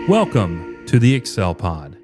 Welcome to the Excel Pod.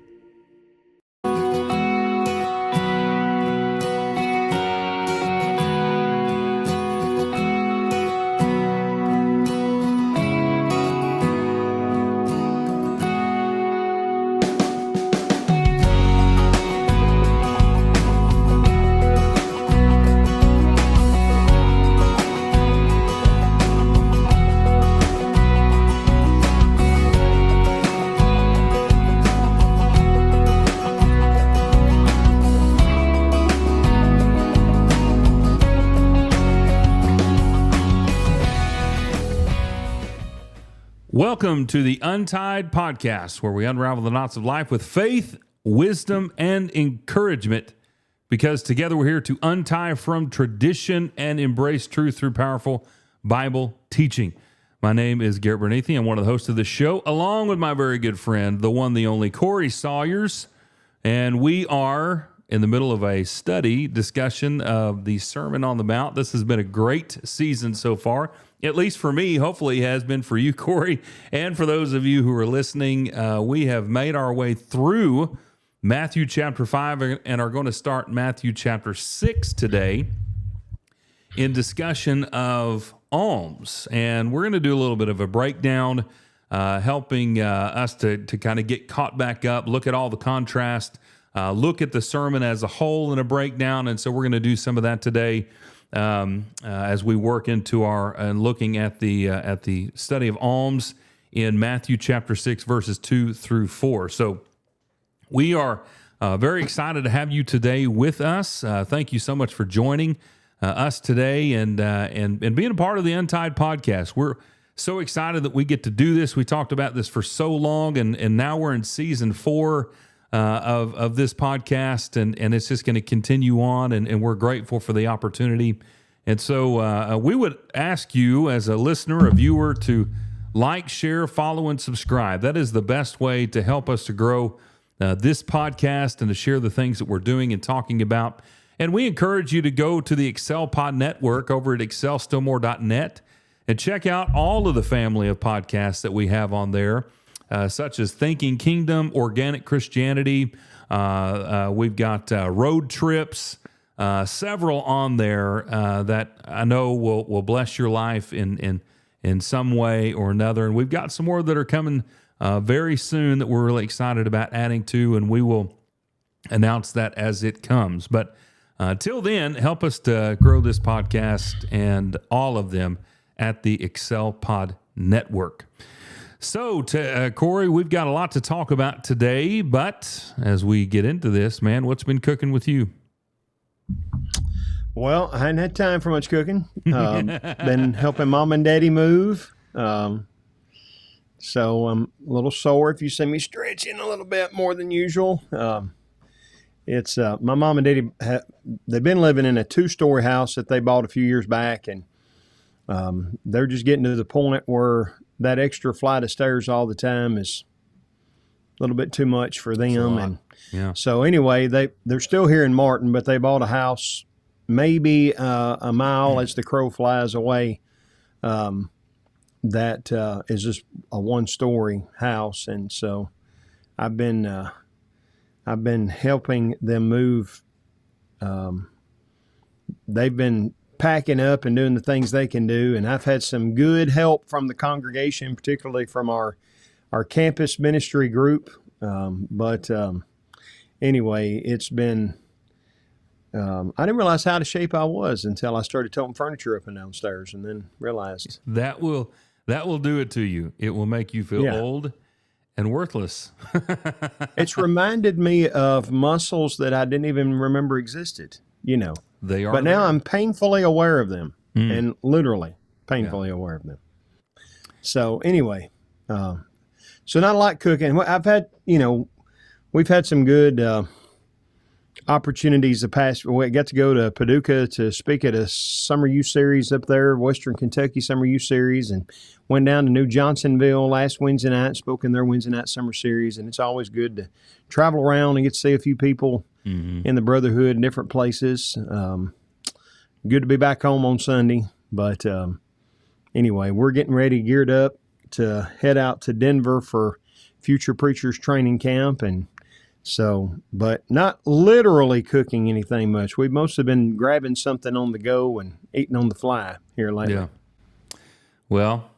Welcome to the UNTIED Podcast, where we unravel the knots of life with faith, wisdom, and encouragement, because together we're here to untie from tradition and embrace truth through powerful Bible teaching. My name is Garrett and I'm one of the hosts of the show, along with my very good friend, the one, the only Corey Sawyers, and we are in the middle of a study discussion of the Sermon on the Mount. This has been a great season so far. At least for me, hopefully it has been for you, Corey, and for those of you who are listening. We have made our way through Matthew chapter 5 and are going to start Matthew chapter 6 today in discussion of alms. And we're going to do a little bit of a breakdown, helping us to kind of get caught back up, look at all the contrast, look at the sermon as a whole in a breakdown. And so we're going to do some of that today. As we work into our and looking at the study of alms in Matthew chapter 6 verses 2 through 4. So we are very excited to have you today with us. Thank you so much for joining us today and being a part of the UNTIED Podcast. We're so excited that we get to do this. We talked about this for so long, and now we're in season 4 of this podcast, and it's just going to continue on, and we're grateful for the opportunity. And so we would ask you as a listener, a viewer, to like, share, follow, and subscribe. That is the best way to help us to grow this podcast and to share the things that we're doing and talking about. And we encourage you to go to the Excel Pod Network over at excelstillmore.net and check out all of the family of podcasts that we have on there. Such as Thinking Kingdom, Organic Christianity. We've got road trips, several on there that I know will bless your life in some way or another. And we've got some more that are coming very soon that we're really excited about adding to, and we will announce that as it comes. But till then, help us to grow this podcast and all of them at the Excel Pod Network. So, Corey, we've got a lot to talk about today, but as we get into this, man, what's been cooking with you? Well, I hadn't had time for much cooking. Been helping Mom and Daddy move. So I'm a little sore if you see me stretching a little bit more than usual. It's my mom and daddy, they've been living in a 2-story house that they bought a few years back, and they're just getting to the point where that extra flight of stairs all the time is a little bit too much for them. And so anyway, they're still here in Martin, but they bought a house maybe a mile as the crow flies away. That is just a 1-story house. And so I've been helping them move. They've been packing up and doing the things they can do. And I've had some good help from the congregation, particularly from our campus ministry group. But anyway, it's been, I didn't realize how out of shape I was until I started toting furniture up and downstairs, and then realized. That will do it to you. It will make you feel old and worthless. It's reminded me of muscles that I didn't even remember existed, They are. But now I'm painfully aware of them, and literally painfully aware of them. So anyway, so not a lot cooking. I've had, we've had some good opportunities the past. We got to go to Paducah to speak at a summer youth series up there, Western Kentucky summer youth series, and went down to New Johnsonville last Wednesday night, spoke in their Wednesday night summer series. And it's always good to travel around and get to see a few people in the brotherhood in different places. Good to be back home on Sunday. But anyway, we're getting ready, geared up, to head out to Denver for Future Preachers Training Camp. And so, but not literally cooking anything much. We've mostly been grabbing something on the go and eating on the fly here lately. Yeah. Well,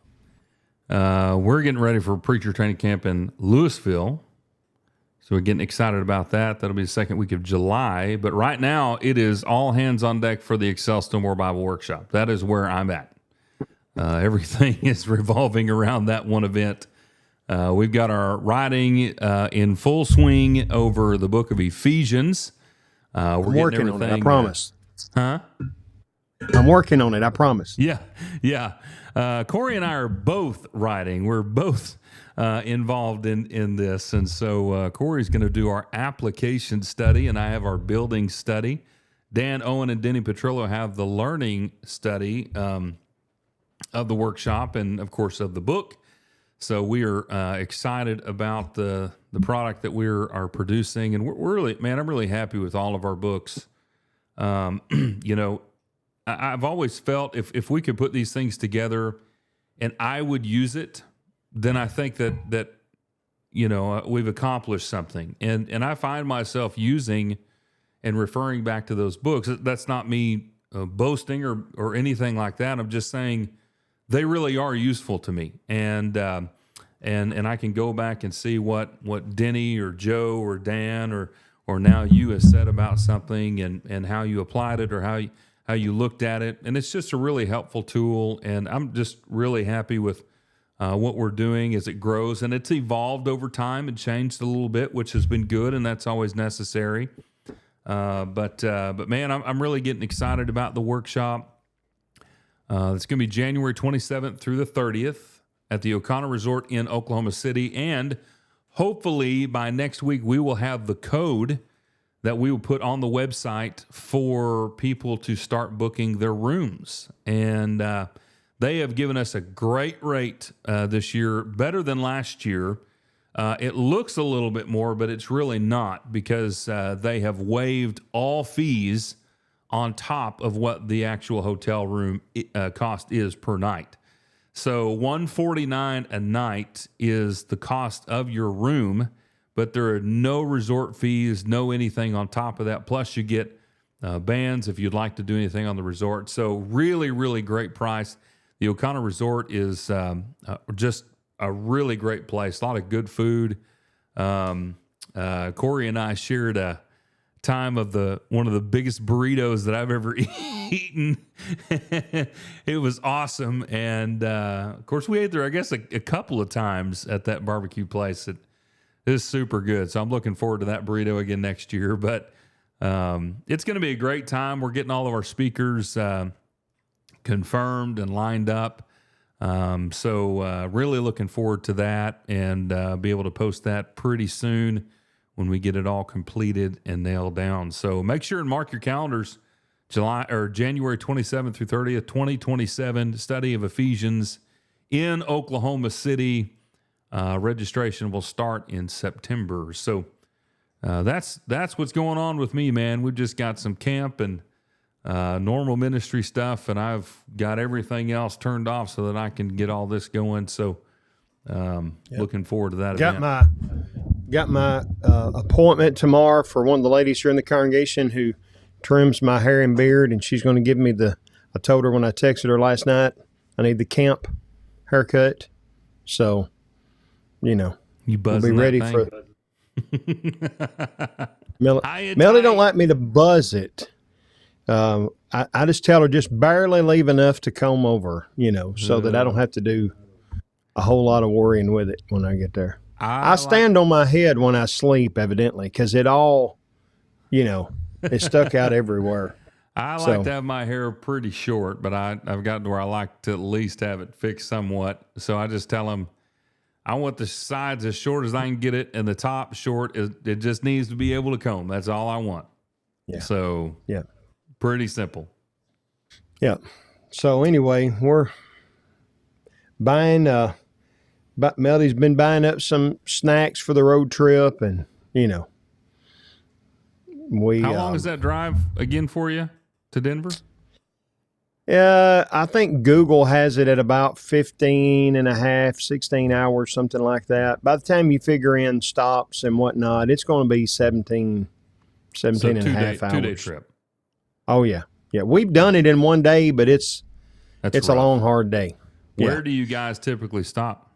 we're getting ready for Preacher Training Camp in Louisville. So we're getting excited about that. That'll be the second week of July. But right now, it is all hands on deck for the Excel Still More Bible Workshop. That is where I'm at. Everything is revolving around that one event. We've got our writing in full swing over the book of Ephesians. We're working on it, I promise. Huh? I'm working on it, I promise. Yeah. Corey and I are both writing. We're both involved in this. And so Corey's going to do our application study, and I have our building study. Dan Owen and Denny Petrillo have the learning study of the workshop and, of course, of the book. So we are excited about the product that we are producing. And we're really, man, I'm really happy with all of our books. You know, I've always felt if we could put these things together and I would use it, then I think that you know, we've accomplished something. And I find myself using and referring back to those books. That's not me boasting or anything like that. I'm just saying they really are useful to me. And I can go back and see what Denny or Joe or Dan or now you has said about something and how you applied it or how you looked at it. And it's just a really helpful tool. And I'm just really happy with what we're doing as it grows. And it's evolved over time and changed a little bit, which has been good, and that's always necessary. But man, I'm really getting excited about the workshop. It's going to be January 27th through the 30th at the O'Connor Resort in Oklahoma City. And hopefully by next week, we will have the code that we will put on the website for people to start booking their rooms. And they have given us a great rate this year, better than last year. It looks a little bit more, but it's really not, because they have waived all fees on top of what the actual hotel room cost is per night. So $149 a night is the cost of your room, but there are no resort fees, no anything on top of that. Plus you get bands if you'd like to do anything on the resort. So really, really great price. The O'Connor Resort is just a really great place. A lot of good food. Corey and I shared a time of one of the biggest burritos that I've ever eaten. It was awesome. And of course, we ate there, I guess, a couple of times at that barbecue place. It is super good. So I'm looking forward to that burrito again next year. But it's going to be a great time. We're getting all of our speakers confirmed and lined up. So really looking forward to that, and be able to post that pretty soon when we get it all completed and nailed down. So make sure and mark your calendars, January 27th through 30th, 2027, study of Ephesians in Oklahoma City. Registration will start in September. So that's what's going on with me, man. We've just got some camp and normal ministry stuff, and I've got everything else turned off so that I can get all this going. So looking forward to that event. Got my appointment tomorrow for one of the ladies here in the congregation who trims my hair and beard, and she's going to give me I told her when I texted her last night, I need the camp haircut. So, you know, we'll be ready for Melody don't like me to buzz it. I just tell her just barely leave enough to comb over, so that I don't have to do a whole lot of worrying with it when I get there. I stand on my head when I sleep, evidently, because it all, it's stuck out everywhere. I like to have my hair pretty short, but I've gotten to where I like to at least have it fixed somewhat. So I just tell them I want the sides as short as I can get it, and the top short. It just needs to be able to comb. That's all I want. Yeah. So yeah. Pretty simple. Yeah. So anyway, we're buying, Melody's been buying up some snacks for the road trip, and, How long is that drive again for you to Denver? I think Google has it at about 15 and a half, 16 hours, something like that. By the time you figure in stops and whatnot, it's going to be 17 and a half hours. 2-day trip. Oh, yeah. Yeah, we've done it in one day, but it's That's a rough. long, hard day. Where Yeah. do you guys typically stop?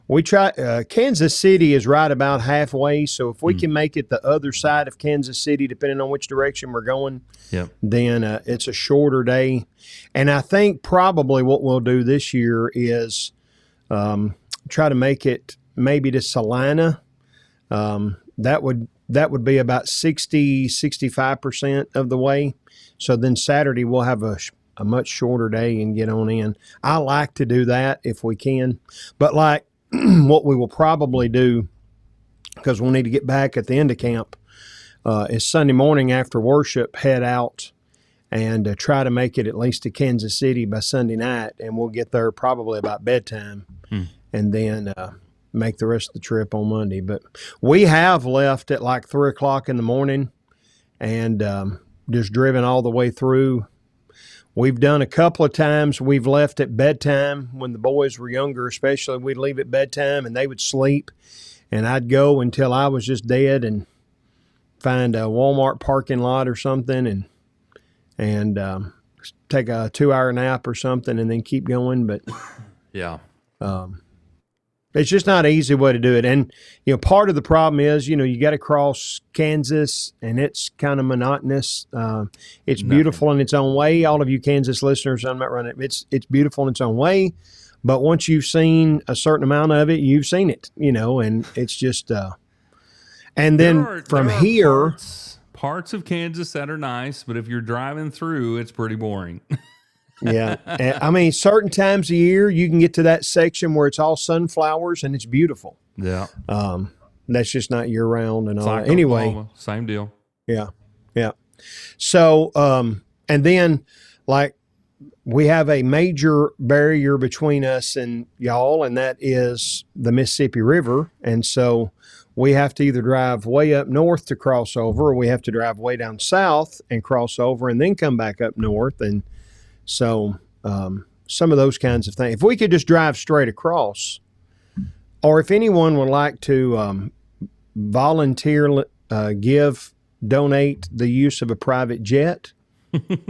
We try. Kansas City is right about halfway, so if we can make it the other side of Kansas City, depending on which direction we're going, Yep. then it's a shorter day. And I think probably what we'll do this year is try to make it maybe to Salina. That would be about 65% of the way. So then Saturday we'll have a much shorter day and get on in. I like to do that if we can. But like what we will probably do, because we'll need to get back at the end of camp, is Sunday morning after worship, head out and try to make it at least to Kansas City by Sunday night. And we'll get there probably about bedtime and then make the rest of the trip on Monday. But we have left at like 3 o'clock in the morning and just driven all the way through. We've done a couple of times. We've left at bedtime when the boys were younger, especially. We'd leave at bedtime and they would sleep, and I'd go until I was just dead and find a Walmart parking lot or something and take a 2-hour nap or something and then keep going. But Yeah. it's just not an easy way to do it. And, part of the problem is, you got to cross Kansas and it's kind of monotonous. It's beautiful in its own way. All of you Kansas listeners, I'm not running it. It's beautiful in its own way. But once you've seen a certain amount of it, you've seen it, and it's just, and then from here, parts of Kansas that are nice, but if you're driving through, it's pretty boring. Yeah. I mean, certain times of year, you can get to that section where it's all sunflowers and it's beautiful. Yeah. That's just not year round and all like that. Anyway. Oklahoma, same deal. Yeah. Yeah. So, and then like we have a major barrier between us and y'all, and that is the Mississippi River. And so we have to either drive way up north to cross over, or we have to drive way down south and cross over and then come back up north. And so some of those kinds of things. If we could just drive straight across, or if anyone would like to volunteer, donate the use of a private jet,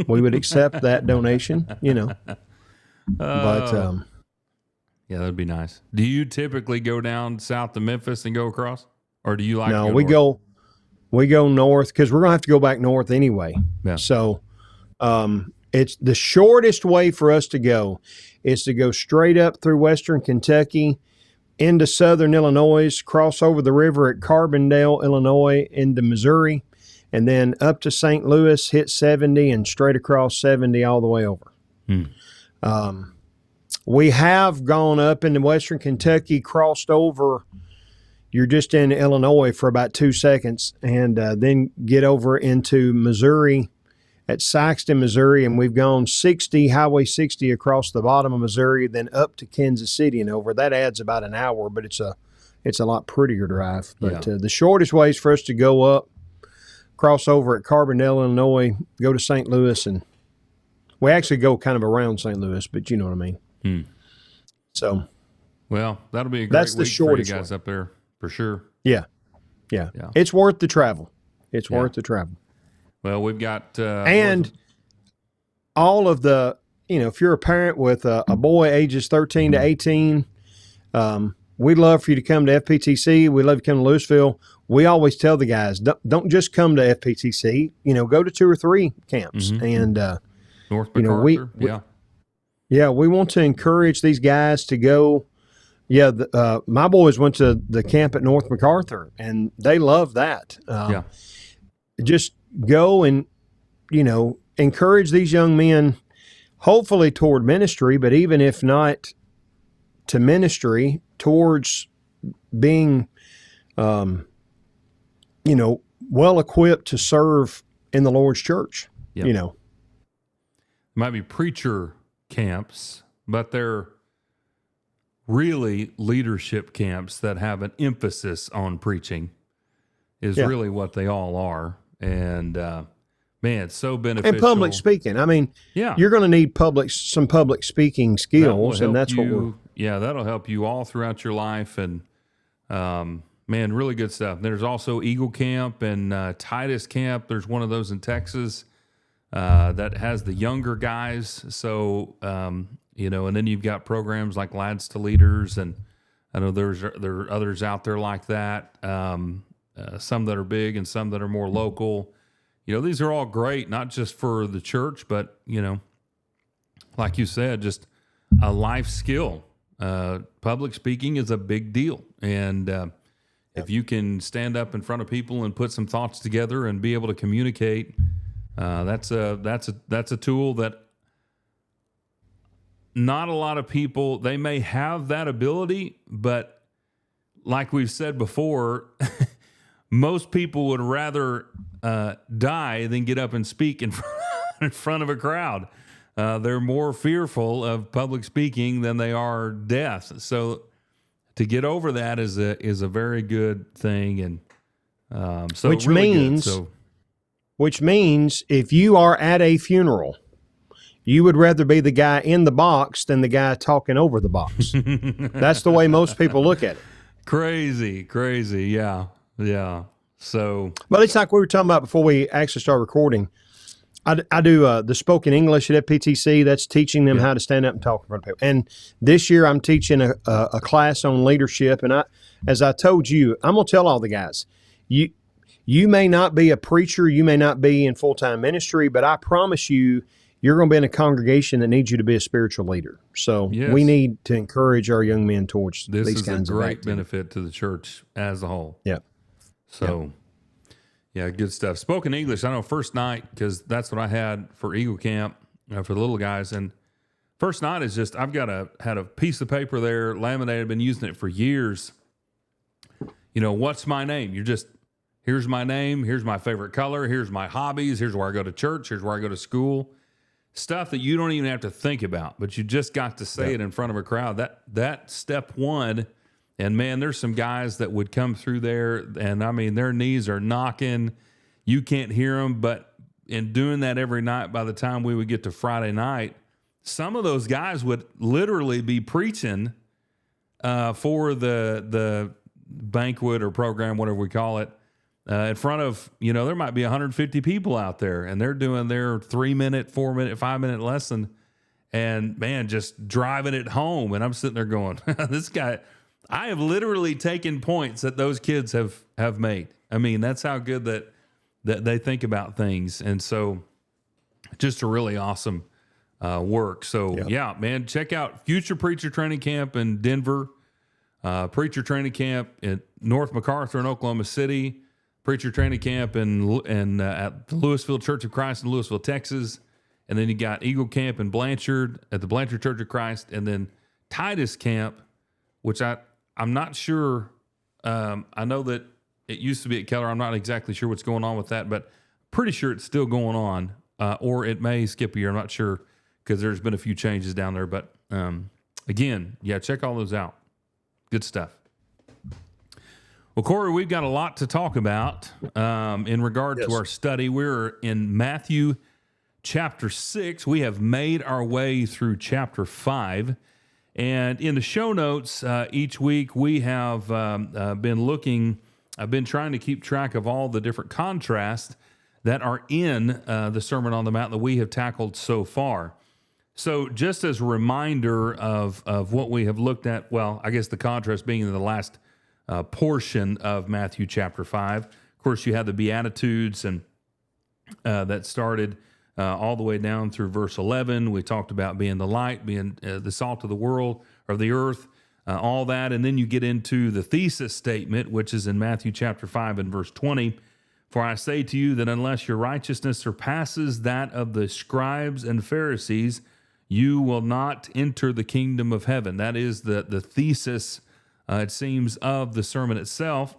we would accept that donation, But yeah, that'd be nice. Do you typically go down south to Memphis and go across, or do you like? No, to go we go north because we're gonna have to go back north anyway. Yeah. So, it's the shortest way for us to go is to go straight up through western Kentucky into southern Illinois, cross over the river at Carbondale, Illinois, into Missouri, and then up to St. Louis, hit 70, and straight across 70 all the way over. We have gone up into western Kentucky, crossed over. You're just in Illinois for about 2 seconds, and then get over into Missouri at Saxton, Missouri, and we've gone Highway 60 across the bottom of Missouri, then up to Kansas City and over. That adds about an hour, but it's a lot prettier drive. But the shortest way is for us to go up, cross over at Carbondale, Illinois, go to St. Louis, and we actually go kind of around St. Louis, but you know what I mean. So, well, that'll be a great that's the week for you shortest guys way. up there for sure. Yeah. It's worth the travel. It's worth the travel. Well, we've got and all of the, if you're a parent with a boy ages 13 to 18, we'd love for you to come to FPTC. We'd love you to come to Louisville. We always tell the guys, don't just come to FPTC. Go to 2 or 3 camps. And North MacArthur. We want to encourage these guys to go. Yeah, my boys went to the camp at North MacArthur, and they love that. Just go and, encourage these young men, hopefully toward ministry, but even if not to ministry, towards being, well equipped to serve in the Lord's church. Might be preacher camps, but they're really leadership camps that have an emphasis on preaching is really what they all are. And Man, it's so beneficial. And public speaking. I mean, Yeah. you're going to need some public speaking skills, and that's what we're. Yeah, that'll help you all throughout your life. And man, really good stuff. There's also Eagle Camp and Titus Camp. There's one of those in Texas that has the younger guys. So and then you've got programs like Lads to Leaders, and I know there are others out there like that. Some that are big and some that are more local. These are all great, not just for the church, but, like you said, just a life skill. Public speaking is a big deal. And if you can stand up in front of people and put some thoughts together and be able to communicate, that's a tool that not a lot of people, they may have that ability, but like we've said before, most people would rather die than get up and speak in front of a crowd. They're more fearful of public speaking than they are death. So to get over that is a very good thing. And which means if you are at a funeral, you would rather be the guy in the box than the guy talking over the box. That's the way most people look at it. Crazy. Yeah. So, but it's like we were talking about before we actually start recording. I do the spoken English at FPTC. That's teaching them how to stand up and talk in front of people. And this year I'm teaching a class on leadership. And as I told you, I'm going to tell all the guys, you may not be a preacher, you may not be in full-time ministry, but I promise you, you're going to be in a congregation that needs you to be a spiritual leader. So we need to encourage our young men towards these kinds of activities. This is a great benefit to the church as a whole. Yeah. So, good stuff. Spoken English, I know first night, because that's what I had for Eagle Camp, for the little guys. And first night is just, had a piece of paper there, laminated, been using it for years. What's my name? Here's my name, here's my favorite color, here's my hobbies, here's where I go to church, here's where I go to school. Stuff that you don't even have to think about, but you just got to say it in front of a crowd. That step one. And man, there's some guys that would come through there, and I mean, their knees are knocking. You can't hear them, but in doing that every night, by the time we would get to Friday night, some of those guys would literally be preaching for the banquet or program, whatever we call it, in front of, there might be 150 people out there, and they're doing their 3-minute, 4-minute, 5-minute lesson, and man, just driving it home. And I'm sitting there going, this guy, I have literally taken points that those kids have made. I mean, that's how good that they think about things. And so just a really awesome work. So man, check out Future Preacher Training Camp in Denver, Preacher Training Camp in North MacArthur in Oklahoma City, Preacher Training Camp at the Louisville Church of Christ in Louisville, Texas. And then you got Eagle Camp in Blanchard at the Blanchard Church of Christ. And then Titus Camp, which I'm not sure. I know that it used to be at Keller. I'm not exactly sure what's going on with that, but pretty sure it's still going on, or it may skip a year. I'm not sure because there's been a few changes down there. But again, check all those out. Good stuff. Well, Corey, we've got a lot to talk about in regard to our study. We're in Matthew chapter 6. We have made our way through chapter 5. And in the show notes, each week we have been looking, I've been trying to keep track of all the different contrasts that are in the Sermon on the Mount that we have tackled so far. So just as a reminder of what we have looked at, well, I guess the contrast being in the last portion of Matthew chapter 5. Of course, you had the Beatitudes and that started all the way down through verse 11. We talked about being the light, being the salt of the world or the earth, all that. And then you get into the thesis statement, which is in Matthew chapter 5 and verse 20. For I say to you that unless your righteousness surpasses that of the scribes and Pharisees, you will not enter the kingdom of heaven. That is the thesis, it seems, of the sermon itself.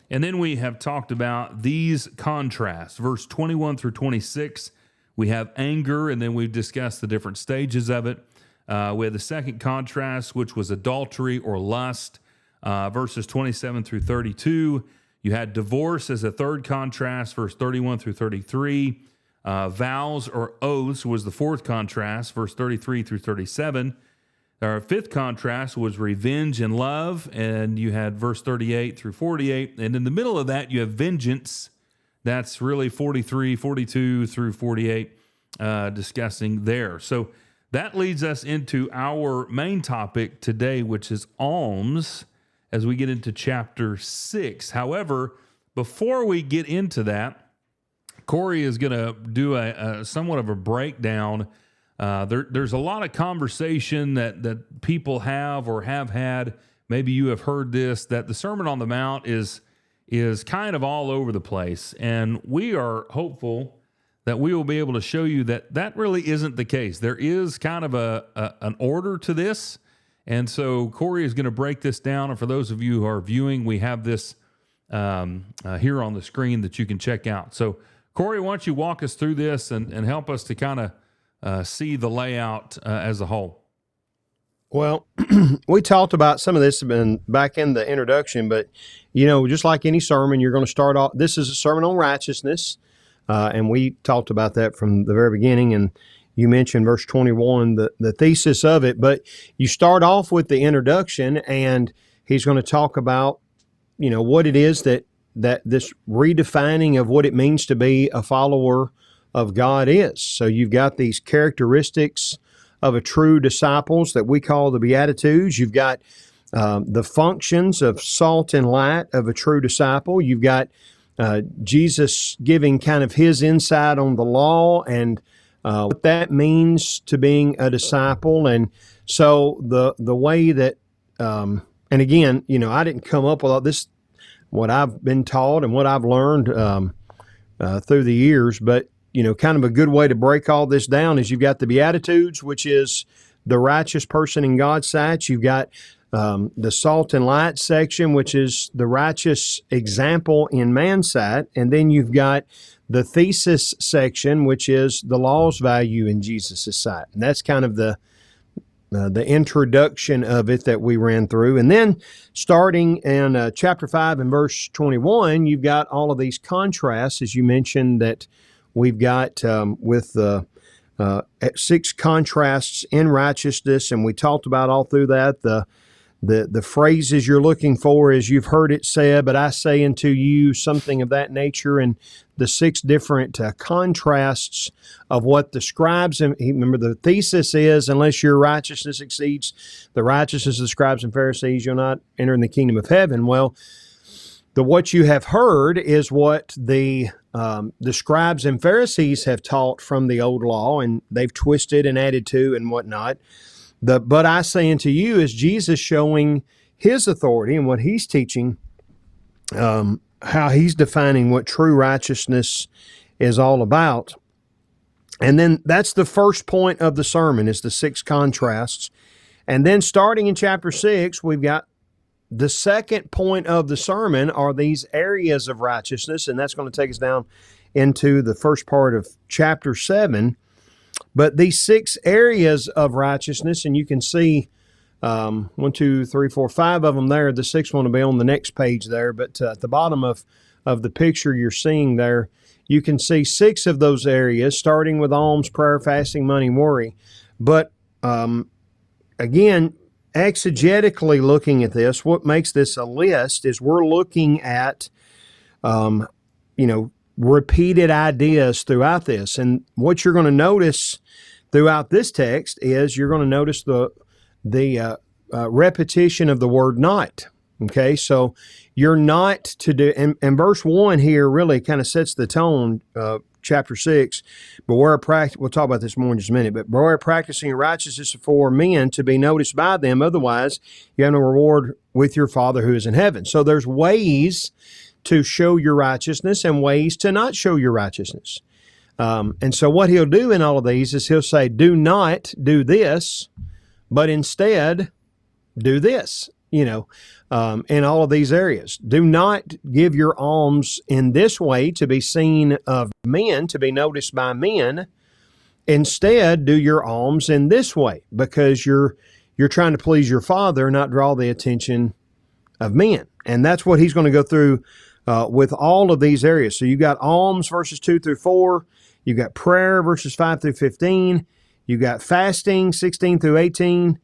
And then we have talked about these contrasts, verse 21 through 26. We have anger, and then we've discussed the different stages of it. We had the second contrast, which was adultery or lust, verses 27 through 32. You had divorce as a third contrast, verse 31 through 33. Vows or oaths was the fourth contrast, verse 33 through 37. Our fifth contrast was revenge and love, and you had verse 38 through 48. And in the middle of that, you have vengeance. That's really 43, 42 through 48, discussing there. So that leads us into our main topic today, which is alms, as we get into chapter 6. However, before we get into that, Corey is going to do a somewhat of a breakdown. There's a lot of conversation that people have or have had. Maybe you have heard this, that the Sermon on the Mount is kind of all over the place. And we are hopeful that we will be able to show you that really isn't the case. There is kind of an order to this. And so Corey is going to break this down. And for those of you who are viewing, we have this here on the screen that you can check out. So Corey, why don't you walk us through this and help us to kind of see the layout as a whole? Well, we talked about some of this back in the introduction, but, just like any sermon, you're going to start off. This is a sermon on righteousness, and we talked about that from the very beginning, and you mentioned verse 21, the thesis of it, but you start off with the introduction, and he's going to talk about, what it is that this redefining of what it means to be a follower of God is. So you've got these characteristics of a true disciples that we call the Beatitudes. You've got the functions of salt and light of a true disciple. You've got Jesus giving kind of his insight on the law and what that means to being a disciple. And so the way that, and again, I didn't come up with all this, what I've been taught and what I've learned through the years, but kind of a good way to break all this down is you've got the Beatitudes, which is the righteous person in God's sight. You've got the salt and light section, which is the righteous example in man's sight. And then you've got the thesis section, which is the law's value in Jesus' sight. And that's kind of the introduction of it that we ran through. And then starting in chapter 5 and verse 21, you've got all of these contrasts, as you mentioned, that we've got with the 6 contrasts in righteousness, and we talked about all through that. The phrases you're looking for is you've heard it said, but I say unto you, something of that nature, and the 6 different contrasts of what the scribes, and remember the thesis is, unless your righteousness exceeds the righteousness of the scribes and Pharisees, you'll not enter in the kingdom of heaven. Well, what you have heard is what the scribes and Pharisees have taught from the old law, and they've twisted and added to and whatnot. But I say unto you is Jesus showing his authority and what he's teaching, how he's defining what true righteousness is all about. And then that's the first point of the sermon, is the 6 contrasts. And then starting in chapter 6, we've got the second point of the sermon are these areas of righteousness, and that's going to take us down into the first part of chapter 7. But these 6 areas of righteousness, and you can see 1, 2, 3, 4, 5 of them there. The 6th one will be on the next page there. But at the bottom of the picture you're seeing there, you can see 6 of those areas, starting with alms, prayer, fasting, money, worry. But again, exegetically looking at this, what makes this a list is we're looking at, repeated ideas throughout this. And what you're going to notice throughout this text is you're going to notice the repetition of the word not. Okay, so you're not to do, and verse 1 here really kind of sets the tone, chapter 6. We'll talk about this more in just a minute, but beware practicing righteousness for men to be noticed by them, otherwise you have no reward with your Father who is in heaven. So there's ways to show your righteousness and ways to not show your righteousness. And so what he'll do in all of these is he'll say, do not do this, but instead do this, in all of these areas. Do not give your alms in this way to be seen of men, to be noticed by men. Instead, do your alms in this way, because you're trying to please your Father, not draw the attention of men. And that's what he's going to go through with all of these areas. So you've got alms, verses 2 through 4. You've got prayer, verses 5 through 15. You've got fasting, 16 through 18.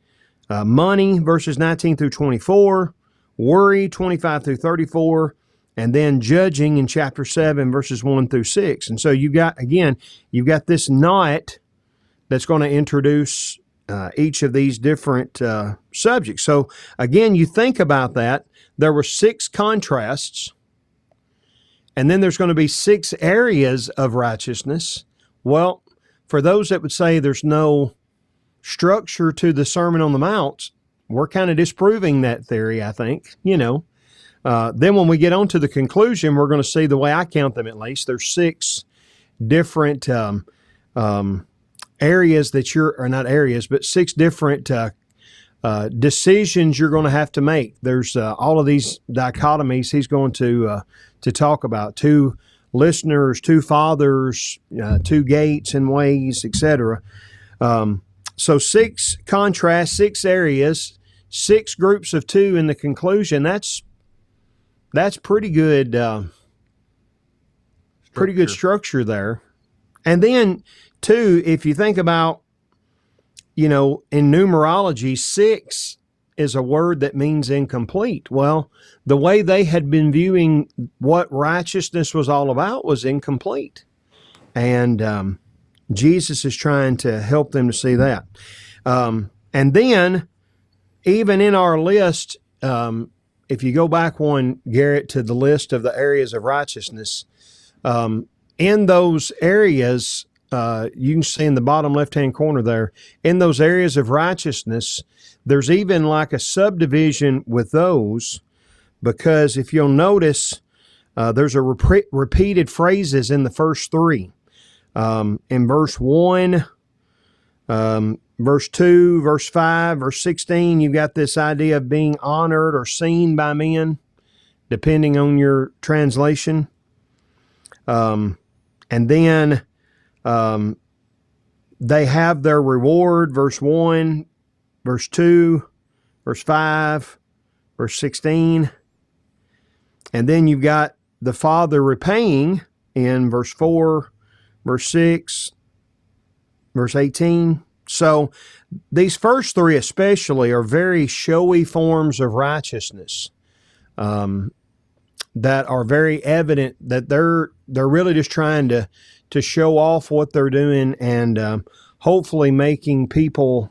Money, verses 19 through 24. Worry, 25 through 34. And then judging in chapter 7, verses 1 through 6. And so you've got this knot that's going to introduce each of these different subjects. So again, you think about that. There were 6 contrasts, and then there's going to be 6 areas of righteousness. Well, for those that would say there's no structure to the Sermon on the Mount, we're kind of disproving that theory, I think, Then when we get on to the conclusion, we're going to see, the way I count them at least, there's 6 different areas that or not areas, but 6 different decisions you're going to have to make. There's all of these dichotomies he's going to talk about: 2 listeners, 2 fathers, 2 gates and ways, etc. So 6 contrasts, 6 areas, 6 groups of 2 in the conclusion. That's pretty good. Pretty good structure there. And then 2, if you think about, in numerology, 6 is a word that means incomplete. Well, the way they had been viewing what righteousness was all about was incomplete. And Jesus is trying to help them to see that. And then, even in our list, if you go back one, Garrett, to the list of the areas of righteousness, in those areas, you can see in the bottom left-hand corner there, in those areas of righteousness, there's even like a subdivision with those, because if you'll notice, there's a repeated phrases in the first 3. In verse 1, verse 2, verse 5, verse 16, you've got this idea of being honored or seen by men, depending on your translation. And then they have their reward, verse 1, verse 2, verse 5, verse 16. And then you've got the Father repaying in verse 4, verse 6, verse 18. So these first 3 especially are very showy forms of righteousness that are very evident that they're really just trying to show off what they're doing, and hopefully making people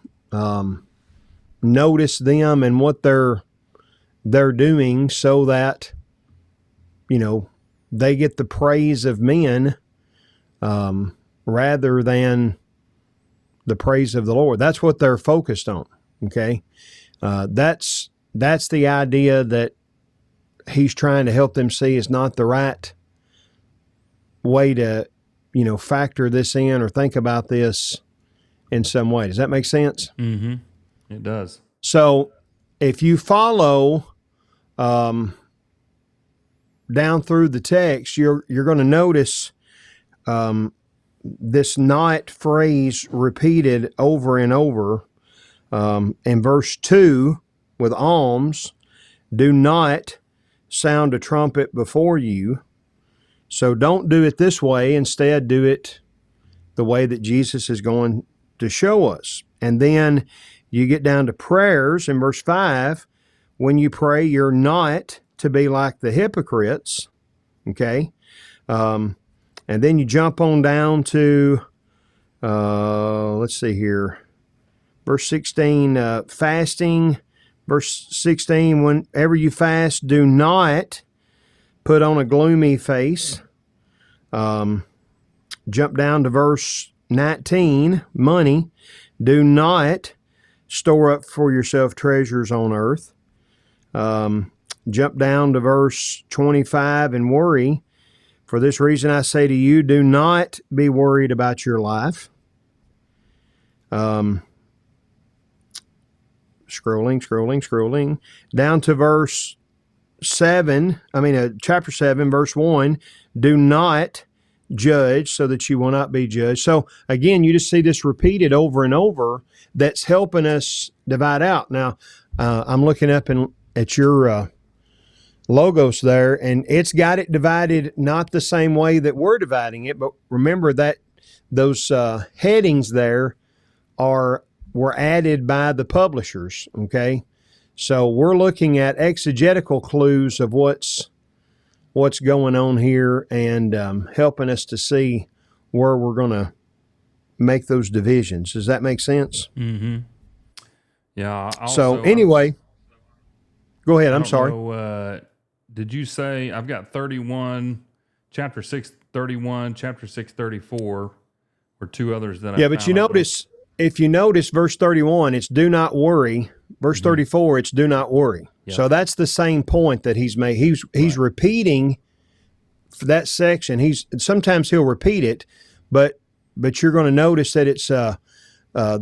notice them and what they're doing, so that they get the praise of men rather than the praise of the Lord. That's what they're focused on. Okay, that's the idea that he's trying to help them see is not the right way to factor this in or think about this in some way. Does that make sense? Mm-hmm. It does. So if you follow down through the text, you're going to notice this not phrase repeated over and over. In verse 2, with alms, do not sound a trumpet before you. So don't do it this way. Instead, do it the way that Jesus is going to show us. And then you get down to prayers in verse 5. When you pray, you're not to be like the hypocrites. Okay? And then you jump on down to, let's see here, verse 16, fasting. Verse 16, whenever you fast, do not put on a gloomy face. Jump down to verse 19, money. Do not store up for yourself treasures on earth. Jump down to verse 25 and worry. For this reason I say to you, do not be worried about your life. Scrolling. Down to verse 7, chapter 7, verse 1, do not judge so that you will not be judged. So again, you just see this repeated over and over that's helping us divide out. Now, I'm looking up at your logos there, and it's got it divided not the same way that we're dividing it, but remember that those headings there were added by the publishers. Okay, so we're looking at exegetical clues of what's going on here, and helping us to see where we're going to make those divisions. Does that make sense? Mm-hmm. Yeah. So anyway, go ahead. I'm sorry. Did you say I've got 31, chapter 6, 31, chapter 6, 34, or two others that I but if you notice verse 31, it's do not worry. Verse 34, it's do not worry. Yep. So that's the same point that he's made. He's repeating for that section. Sometimes he'll repeat it, but you're going to notice that it's the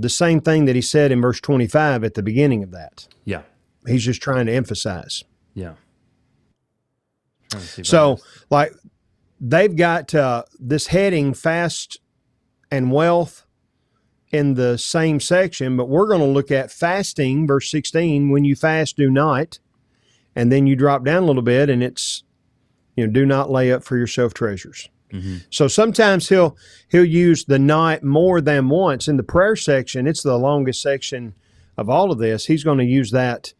same thing that he said in verse 25 at the beginning of that. Yeah. He's just trying to emphasize. Yeah. So, like, they've got this heading, fast and wealth, in the same section, but we're going to look at fasting, verse 16, when you fast, do not. And then you drop down a little bit, and it's, do not lay up for yourself treasures. Mm-hmm. So sometimes he'll use the not more than once. In the prayer section, it's the longest section of all of this. He's going to use that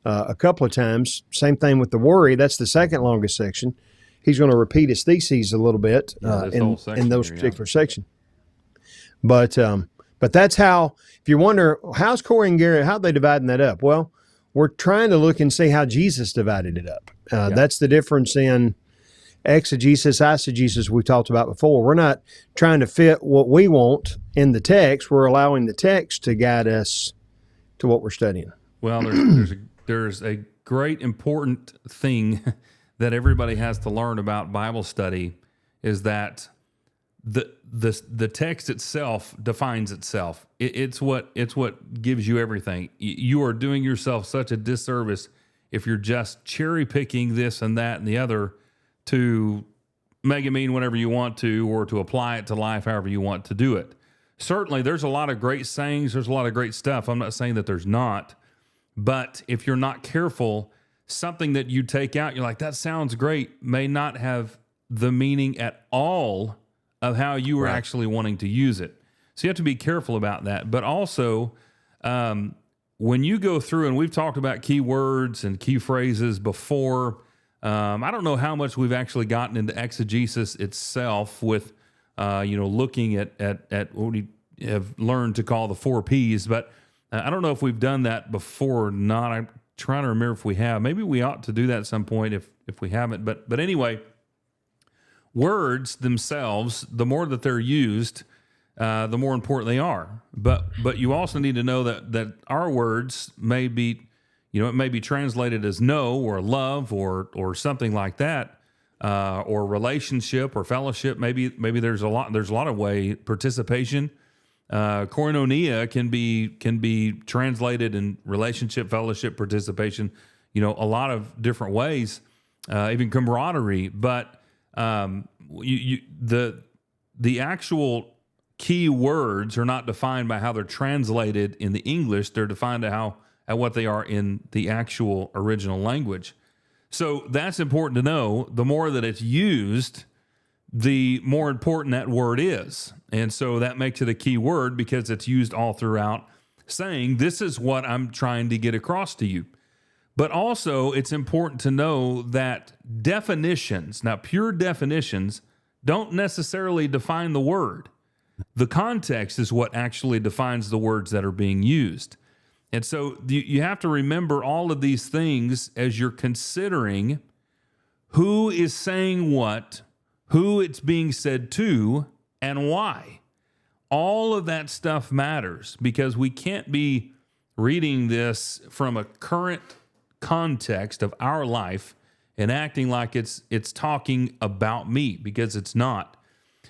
a couple of times. Same thing with the worry. That's the second longest section. He's going to repeat his theses a little bit in those particular sections. But that's how, if you wonder, how's Corey and Garrett, how are they dividing that up? Well, we're trying to look and see how Jesus divided it up. That's the difference in exegesis, eisegesis we talked about before. We're not trying to fit what we want in the text. We're allowing the text to guide us to what we're studying. Well, there's a great important thing that everybody has to learn about Bible study is that the text itself defines itself. It's what gives you everything. You are doing yourself such a disservice if you're just cherry picking this and that and the other to make it mean whatever you want to, or to apply it to life however you want to do it. Certainly, there's a lot of great sayings. There's a lot of great stuff. I'm not saying that there's not. But if you're not careful, something that you take out, you're like, that sounds great, may not have the meaning at all of how you were actually wanting to use it. So you have to be careful about that. But also, when you go through, and we've talked about key words and key phrases before, I don't know how much we've actually gotten into exegesis itself with, looking at what we have learned to call the 4 Ps, but I don't know if we've done that before or not. I'm trying to remember if we have. Maybe we ought to do that at some point if we haven't. But anyway, words themselves, the more that they're used, the more important they are. But you also need to know that our words may be, it may be translated as no or love or something like that, or relationship or fellowship. Maybe there's a lot of way. Participation, koinonia can be translated in relationship, fellowship, participation. A lot of different ways, even camaraderie. But the actual key words are not defined by how they're translated in the English. They're defined at what they are in the actual original language. So that's important to know. The more that it's used, the more important that word is. And so that makes it a key word because it's used all throughout, saying, this is what I'm trying to get across to you. But also, it's important to know that definitions, now pure definitions, don't necessarily define the word. The context is what actually defines the words that are being used. And so you have to remember all of these things as you're considering who is saying what, who it's being said to, and why. All of that stuff matters because we can't be reading this from a current context of our life and acting like it's talking about me, because it's not.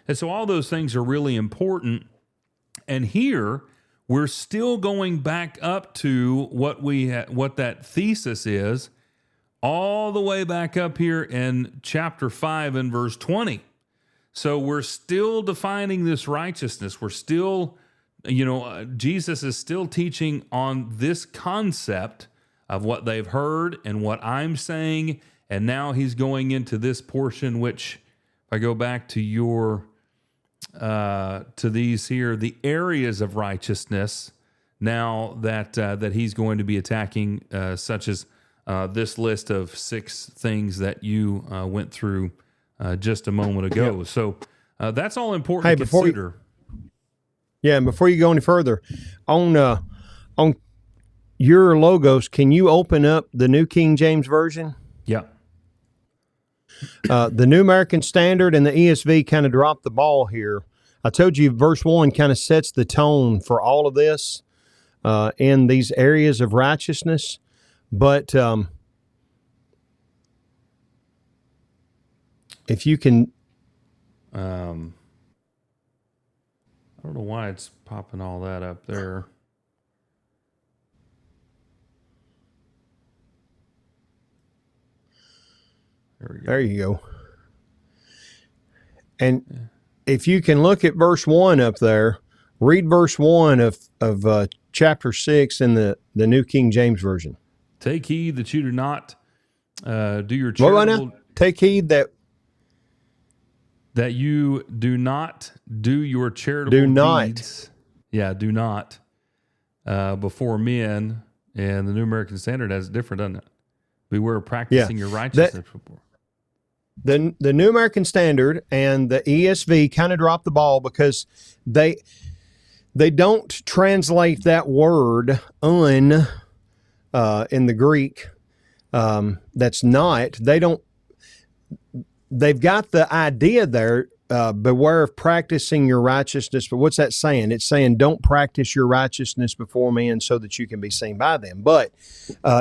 And so all those things are really important. And here we're still going back up to what that thesis is, all the way back up here in chapter 5 and verse 20. So we're still defining this righteousness. We're still, Jesus is still teaching on this concept of what they've heard and what I'm saying. And now he's going into this portion, which, if I go back to your to these here, the areas of righteousness. Now that he's going to be attacking, such as this list of 6 things that you went through just a moment ago. Yep. So that's all important to consider. And before you go any further, on your logos, can you open up the New King James Version? Yeah. The New American Standard and the ESV kind of dropped the ball here. I told you verse 1 kind of sets the tone for all of this in these areas of righteousness. But if you can... I don't know why it's popping all that up there. There we go. There you go. And if you can look at verse 1 up there, read verse 1 of chapter 6 in the New King James Version. Take heed that you do not do your charitable... Take heed that you do not do your charitable deeds. Yeah, do not before men. And the New American Standard has it different, doesn't it? Beware of practicing your righteousness before. The New American Standard and the ESV kind of dropped the ball because they don't translate that word in the Greek. That's not. They've got the idea there, beware of practicing your righteousness. But what's that saying? It's saying don't practice your righteousness before men so that you can be seen by them. But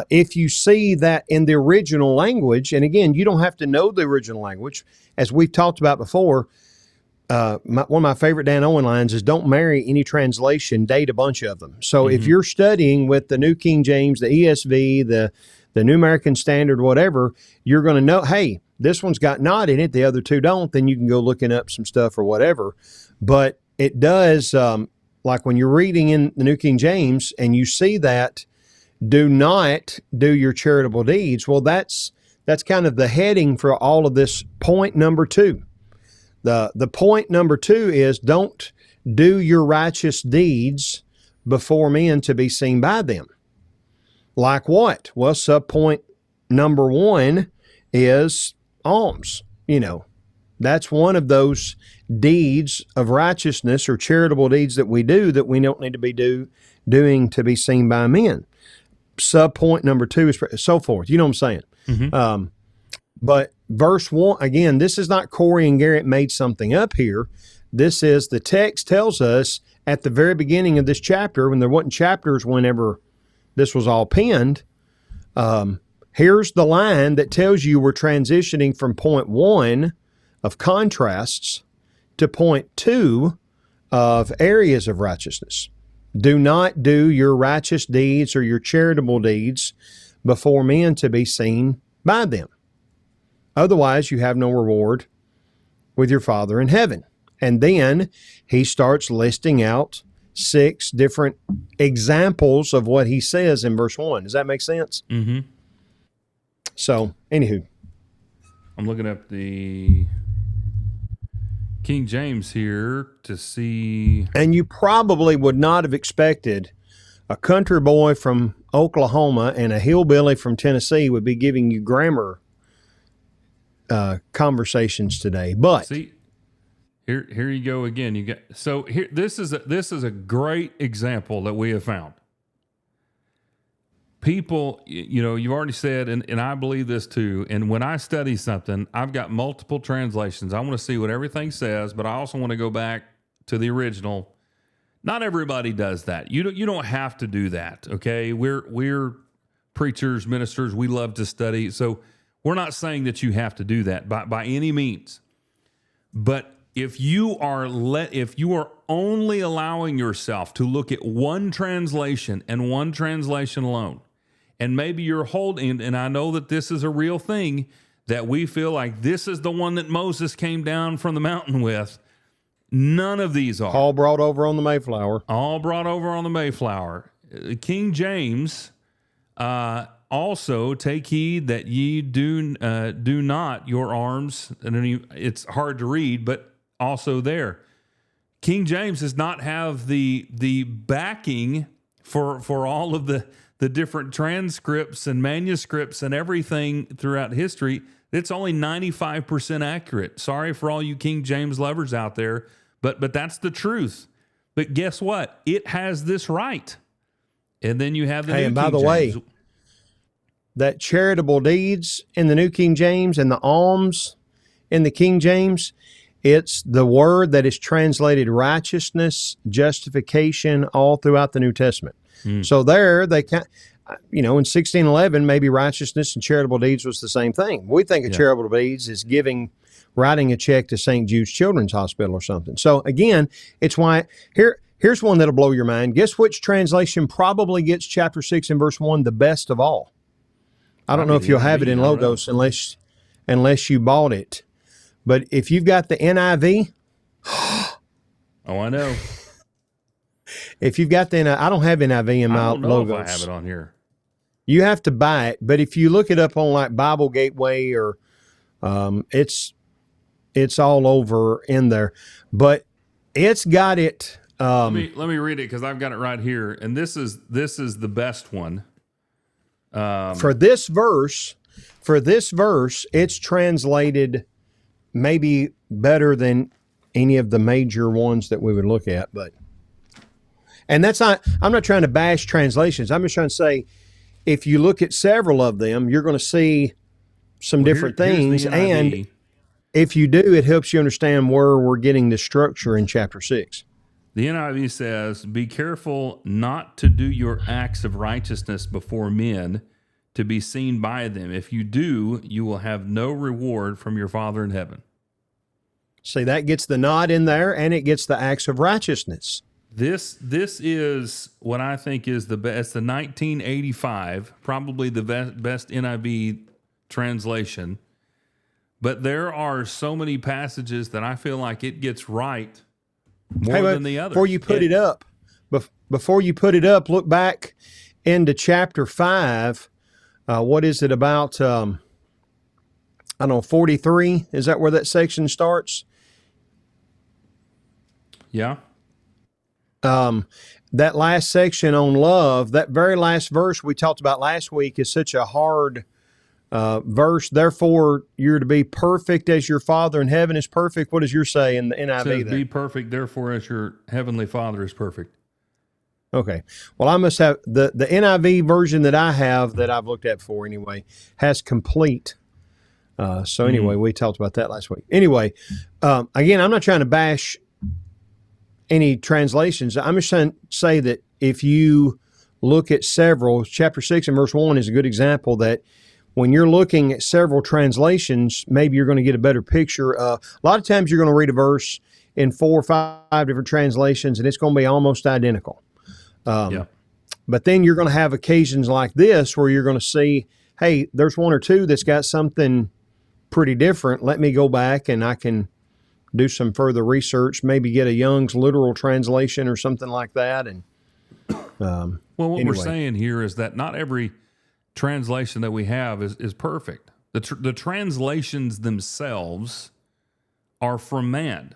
if you see that in the original language, and again, you don't have to know the original language. As we've talked about before, one of my favorite Dan Owen lines is don't marry any translation, date a bunch of them. So if you're studying with the New King James, the ESV, the New American Standard, whatever, you're going to know, hey, this one's got not in it, the other two don't, then you can go looking up some stuff or whatever. But it does, like when you're reading in the New King James and you see that, do not do your charitable deeds. Well, that's kind of the heading for all of this. Point number 2. The point number 2 is don't do your righteous deeds before men to be seen by them. Like what? Well, subpoint number 1 is alms. That's one of those deeds of righteousness or charitable deeds that we do that we don't need to be doing to be seen by men. Subpoint number 2 is so forth. You know what I'm saying? But verse 1, again, this is not Corey and Garrett made something up here. This is the text tells us at the very beginning of this chapter, when there wasn't chapters whenever this was all penned, here's the line that tells you we're transitioning from point 1 of contrasts to point 2 of areas of righteousness. Do not do your righteous deeds or your charitable deeds before men to be seen by them. Otherwise, you have no reward with your Father in heaven. And then he starts listing out 6 different examples of what he says in verse 1. Does that make sense? Mm-hmm. So, anywho. I'm looking up the King James here to see. And you probably would not have expected a country boy from Oklahoma and a hillbilly from Tennessee would be giving you grammar conversations today. But see, here you go again. You got so here. This is a great example that we have found. People, you've already said, and I believe this too. And when I study something, I've got multiple translations. I want to see what everything says, but I also want to go back to the original. Not everybody does that. You don't have to do that. Okay, we're preachers, ministers. We love to study, so we're not saying that you have to do that by any means. But if you are only allowing yourself to look at one translation and one translation alone, and maybe you're holding, and I know that this is a real thing, that we feel like this is the one that Moses came down from the mountain with. None of these are. All brought over on the Mayflower. All brought over on the Mayflower. King James also, take heed that ye do not your arms, and it's hard to read, but also there. King James does not have the backing for all of the different transcripts and manuscripts and everything throughout history. It's only 95% accurate. Sorry for all you King James lovers out there, but that's the truth. But guess what? It has this right. And then you have the New and by King the James. way, that charitable deeds in the New King James and the alms in the King James, it's the word that is translated righteousness, justification, all throughout the New Testament. So there, they can, in 1611, maybe righteousness and charitable deeds was the same thing. We think of charitable deeds as writing a check to St. Jude's Children's Hospital or something. So again, it's why here's one that'll blow your mind. Guess which translation probably gets chapter 6 and verse 1 the best of all? I don't know if you'll have it in Logos unless you bought it. But if you've got the NIV, oh, I know. If you've got I don't have NIV in my I don't know Logos. if I have it on here. You have to buy it, but if you look it up on like Bible Gateway or it's all over in there. But it's got it. Let me read it because I've got it right here, and this is the best one. For this verse, it's translated maybe better than any of the major ones that we would look at, and that's not, I'm not trying to bash translations. I'm just trying to say, if you look at several of them, you're going to see some different things. And if you do, it helps you understand where we're getting the structure in chapter 6. The NIV says, "Be careful not to do your acts of righteousness before men to be seen by them. If you do, you will have no reward from your Father in heaven." See, that gets the nod in there, and it gets the acts of righteousness. This is what I think is the best. The 1985, probably the best NIV translation. But there are so many passages that I feel like it gets right more than the others. Before you put it up, look back into chapter 5. What is it about? I don't know, 43. Is that where that section starts? Yeah. That last section on love, that very last verse we talked about last week is such a hard verse. Therefore, you're to be perfect as your Father in heaven is perfect. What does yours say in the NIV? It says, "Be perfect, therefore, as your heavenly Father is perfect." Okay. Well, I must have the NIV version that I have that I've looked at before anyway has complete. So anyway, we talked about that last week. Anyway, again, I'm not trying to bash any translations. I'm just trying to say that if you look at several, chapter 6 and verse 1 is a good example that when you're looking at several translations, maybe you're going to get a better picture. A lot of times you're going to read a verse in 4 or 5 different translations and it's going to be almost identical. But then you're going to have occasions like this where you're going to see, hey, there's one or two that's got something pretty different. Let me go back and I can do some further research, maybe get a Young's literal translation or something like that. And well, what we're saying here is that not every translation that we have is perfect. The translations themselves are from man.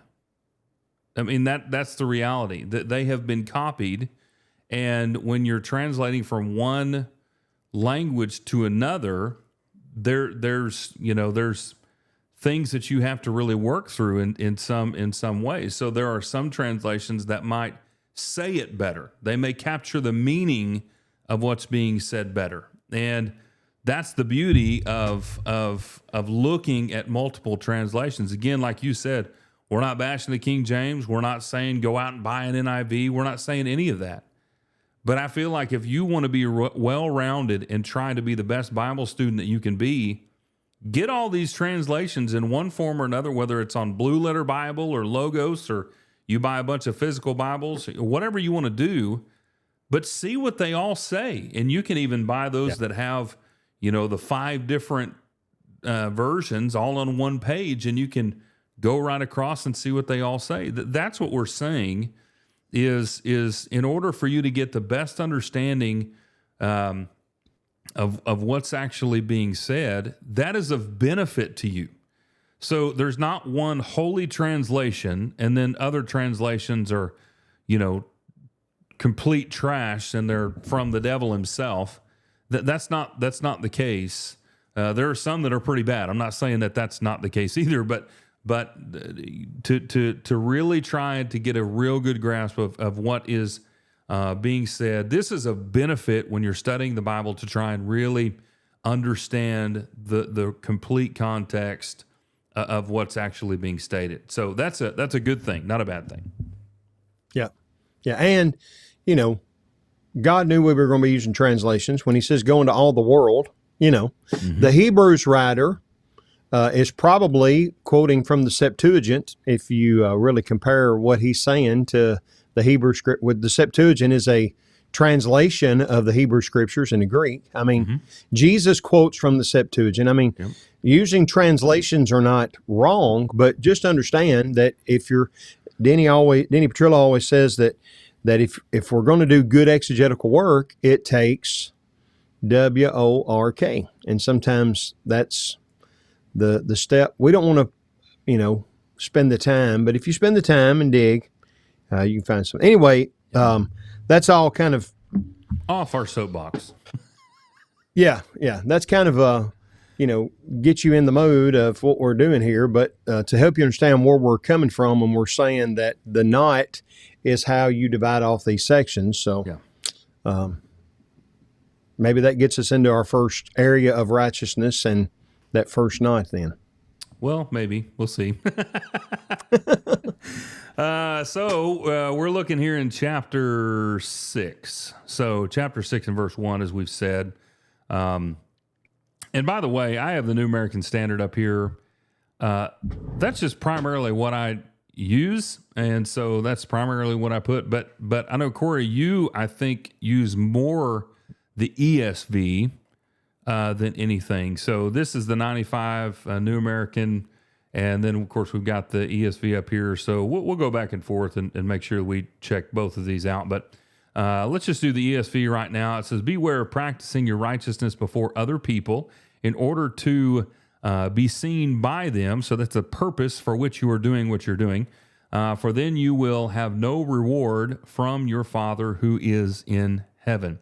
I mean, that's the reality, that they have been copied. And when you're translating from one language to another, there's things that you have to really work through in some ways. So there are some translations that might say it better. They may capture the meaning of what's being said better. And that's the beauty of looking at multiple translations. Again, like you said, we're not bashing the King James. We're not saying go out and buy an NIV. We're not saying any of that. But I feel like if you want to be well-rounded and try to be the best Bible student that you can be, get all these translations in one form or another, whether it's on Blue Letter Bible or Logos, or you buy a bunch of physical Bibles, whatever you want to do, but see what they all say. And you can even buy those that have, the 5 different versions all on one page, and you can go right across and see what they all say. That's what we're saying is in order for you to get the best understanding of what's actually being said, that is of benefit to you. So there's not one holy translation, and then other translations are, you know, complete trash and they're from the devil himself. That's not the case. There are some that are pretty bad. I'm not saying that that's not the case either, but to really try to get a real good grasp of what is being said, this is a benefit when you're studying the Bible to try and really understand the complete context of what's actually being stated. So that's a good thing, not a bad thing. Yeah. Yeah. And, you know, God knew we were going to be using translations when he says go into all the world, you know. Mm-hmm. The Hebrews writer is probably quoting from the Septuagint. If you really compare what he's saying to the Hebrew script, with the Septuagint is a translation of the Hebrew scriptures in the Greek. I mean, mm-hmm. Jesus quotes from the Septuagint. I mean, yep. Using translations are not wrong, but just understand that if you're Denny Petrillo always says that if we're going to do good exegetical work, it takes WORK, and sometimes that's the step. We don't want to, you know, spend the time, but if you spend the time and dig, you can find some. Anyway, that's all kind of off our soapbox. Yeah, that's kind of you know, get you in the mode of what we're doing here, but to help you understand where we're coming from when we're saying that the knot is how you divide off these sections. So maybe that gets us into our first area of righteousness and that first knot then. Well, maybe. We'll see. So we're looking here in chapter 6. So chapter 6 and verse 1, as we've said. And by the way, I have the New American Standard up here. That's just primarily what I use, and so that's primarily what I put. But I know, Corey, you, I think, use more the ESV than anything. So this is the 95 New American, and then, of course, we've got the ESV up here. So we'll go back and forth and make sure we check both of these out. But let's just do the ESV right now. It says, beware of practicing your righteousness before other people in order to be seen by them. So that's a purpose for which you are doing what you're doing. For then you will have no reward from your Father who is in heaven.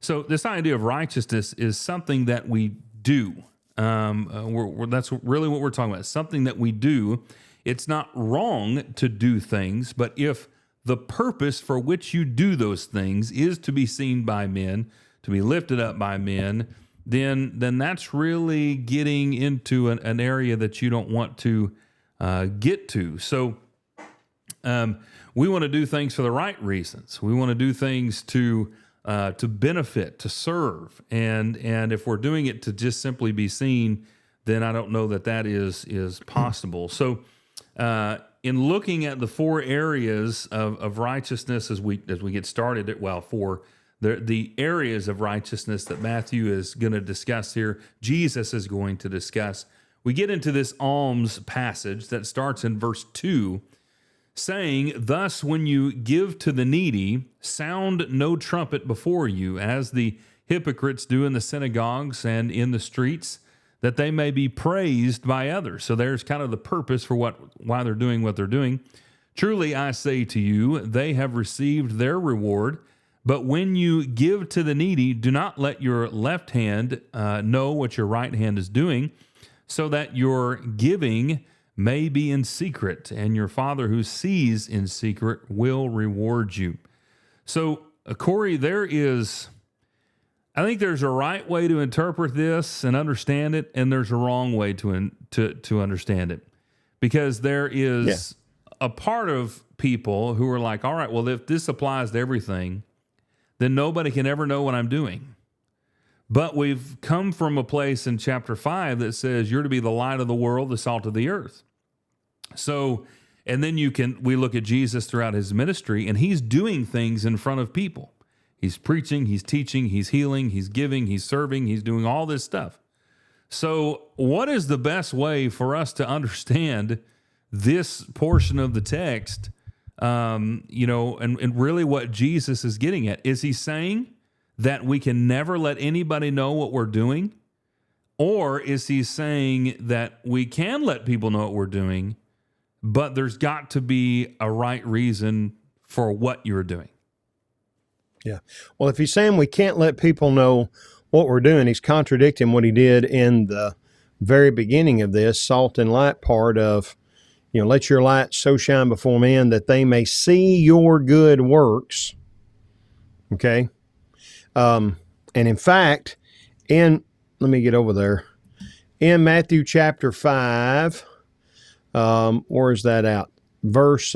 So this idea of righteousness is something that we do. That's really what we're talking about. It's something that we do. It's not wrong to do things, but if the purpose for which you do those things is to be seen by men, to be lifted up by men, then that's really getting into an area that you don't want to get to. So we want to do things for the right reasons. We want to do things to benefit, to serve, and if we're doing it to just simply be seen, then I don't know that is possible. So in looking at the 4 areas of righteousness as we get started, for the areas of righteousness that Matthew is going to discuss here, Jesus is going to discuss, we get into this Alms passage that starts in verse 2, saying, thus when you give to the needy, sound no trumpet before you, as the hypocrites do in the synagogues and in the streets, that they may be praised by others. So there's kind of the purpose for why they're doing what they're doing. Truly I say to you, they have received their reward. But when you give to the needy, do not let your left hand know what your right hand is doing, so that your giving may be in secret, and your Father who sees in secret will reward you. So, Corey, I think there's a right way to interpret this and understand it, and there's a wrong way to understand it. Because there is a part of people who are like, all right, well, if this applies to everything, then nobody can ever know what I'm doing. But we've come from a place in chapter 5 that says you're to be the light of the world, the salt of the earth. So, and then we look at Jesus throughout his ministry, and he's doing things in front of people. He's preaching, he's teaching, he's healing, he's giving, he's serving, he's doing all this stuff. So what is the best way for us to understand this portion of the text, and really what Jesus is getting at? Is he saying that we can never let anybody know what we're doing? Or is he saying that we can let people know what we're doing, but there's got to be a right reason for what you're doing? Yeah. Well, if he's saying we can't let people know what we're doing, he's contradicting what he did in the very beginning of this salt and light part of, let your light so shine before men that they may see your good works. Okay. And in fact, let me get over there. In Matthew chapter 5, where is that at? Verse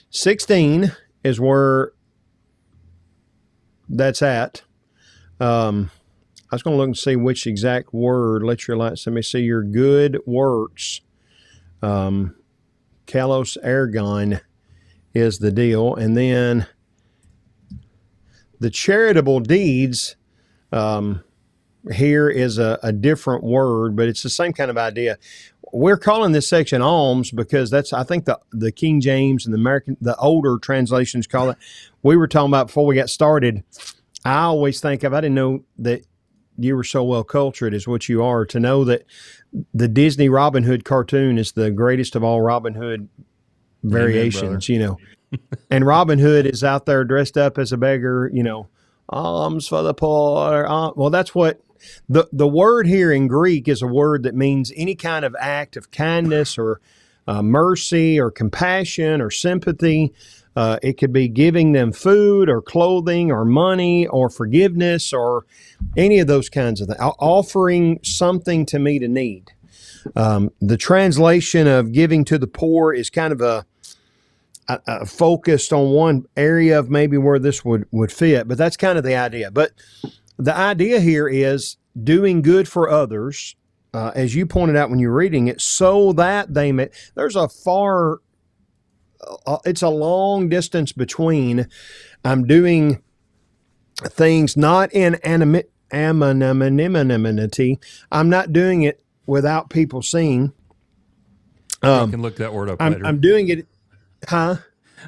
16 is where that's at. I was going to look and see which exact word. Let me see your good works. Kalos ergon is the deal. And then the charitable deeds, here is a different word, but it's the same kind of idea. We're calling this section alms because that's, I think, the King James and the older translations call it. We were talking about before we got started. I always think I didn't know that you were so well cultured as what you are, to know that the Disney Robin Hood cartoon is the greatest of all Robin Hood variations, and Robin Hood is out there dressed up as a beggar, alms for the poor. Well, that's what the word here in Greek is, a word that means any kind of act of kindness or mercy or compassion or sympathy. It could be giving them food or clothing or money or forgiveness or any of those kinds of things, offering something to meet a need. The translation of giving to the poor is kind of a focused on one area of maybe where this would fit, but that's kind of the idea. But the idea here is doing good for others, as you pointed out when you're reading it, so that they may. There's it's a long distance between I'm doing things not in anonymity. I'm not doing it without people seeing. You can look that word up later. I'm doing it, huh?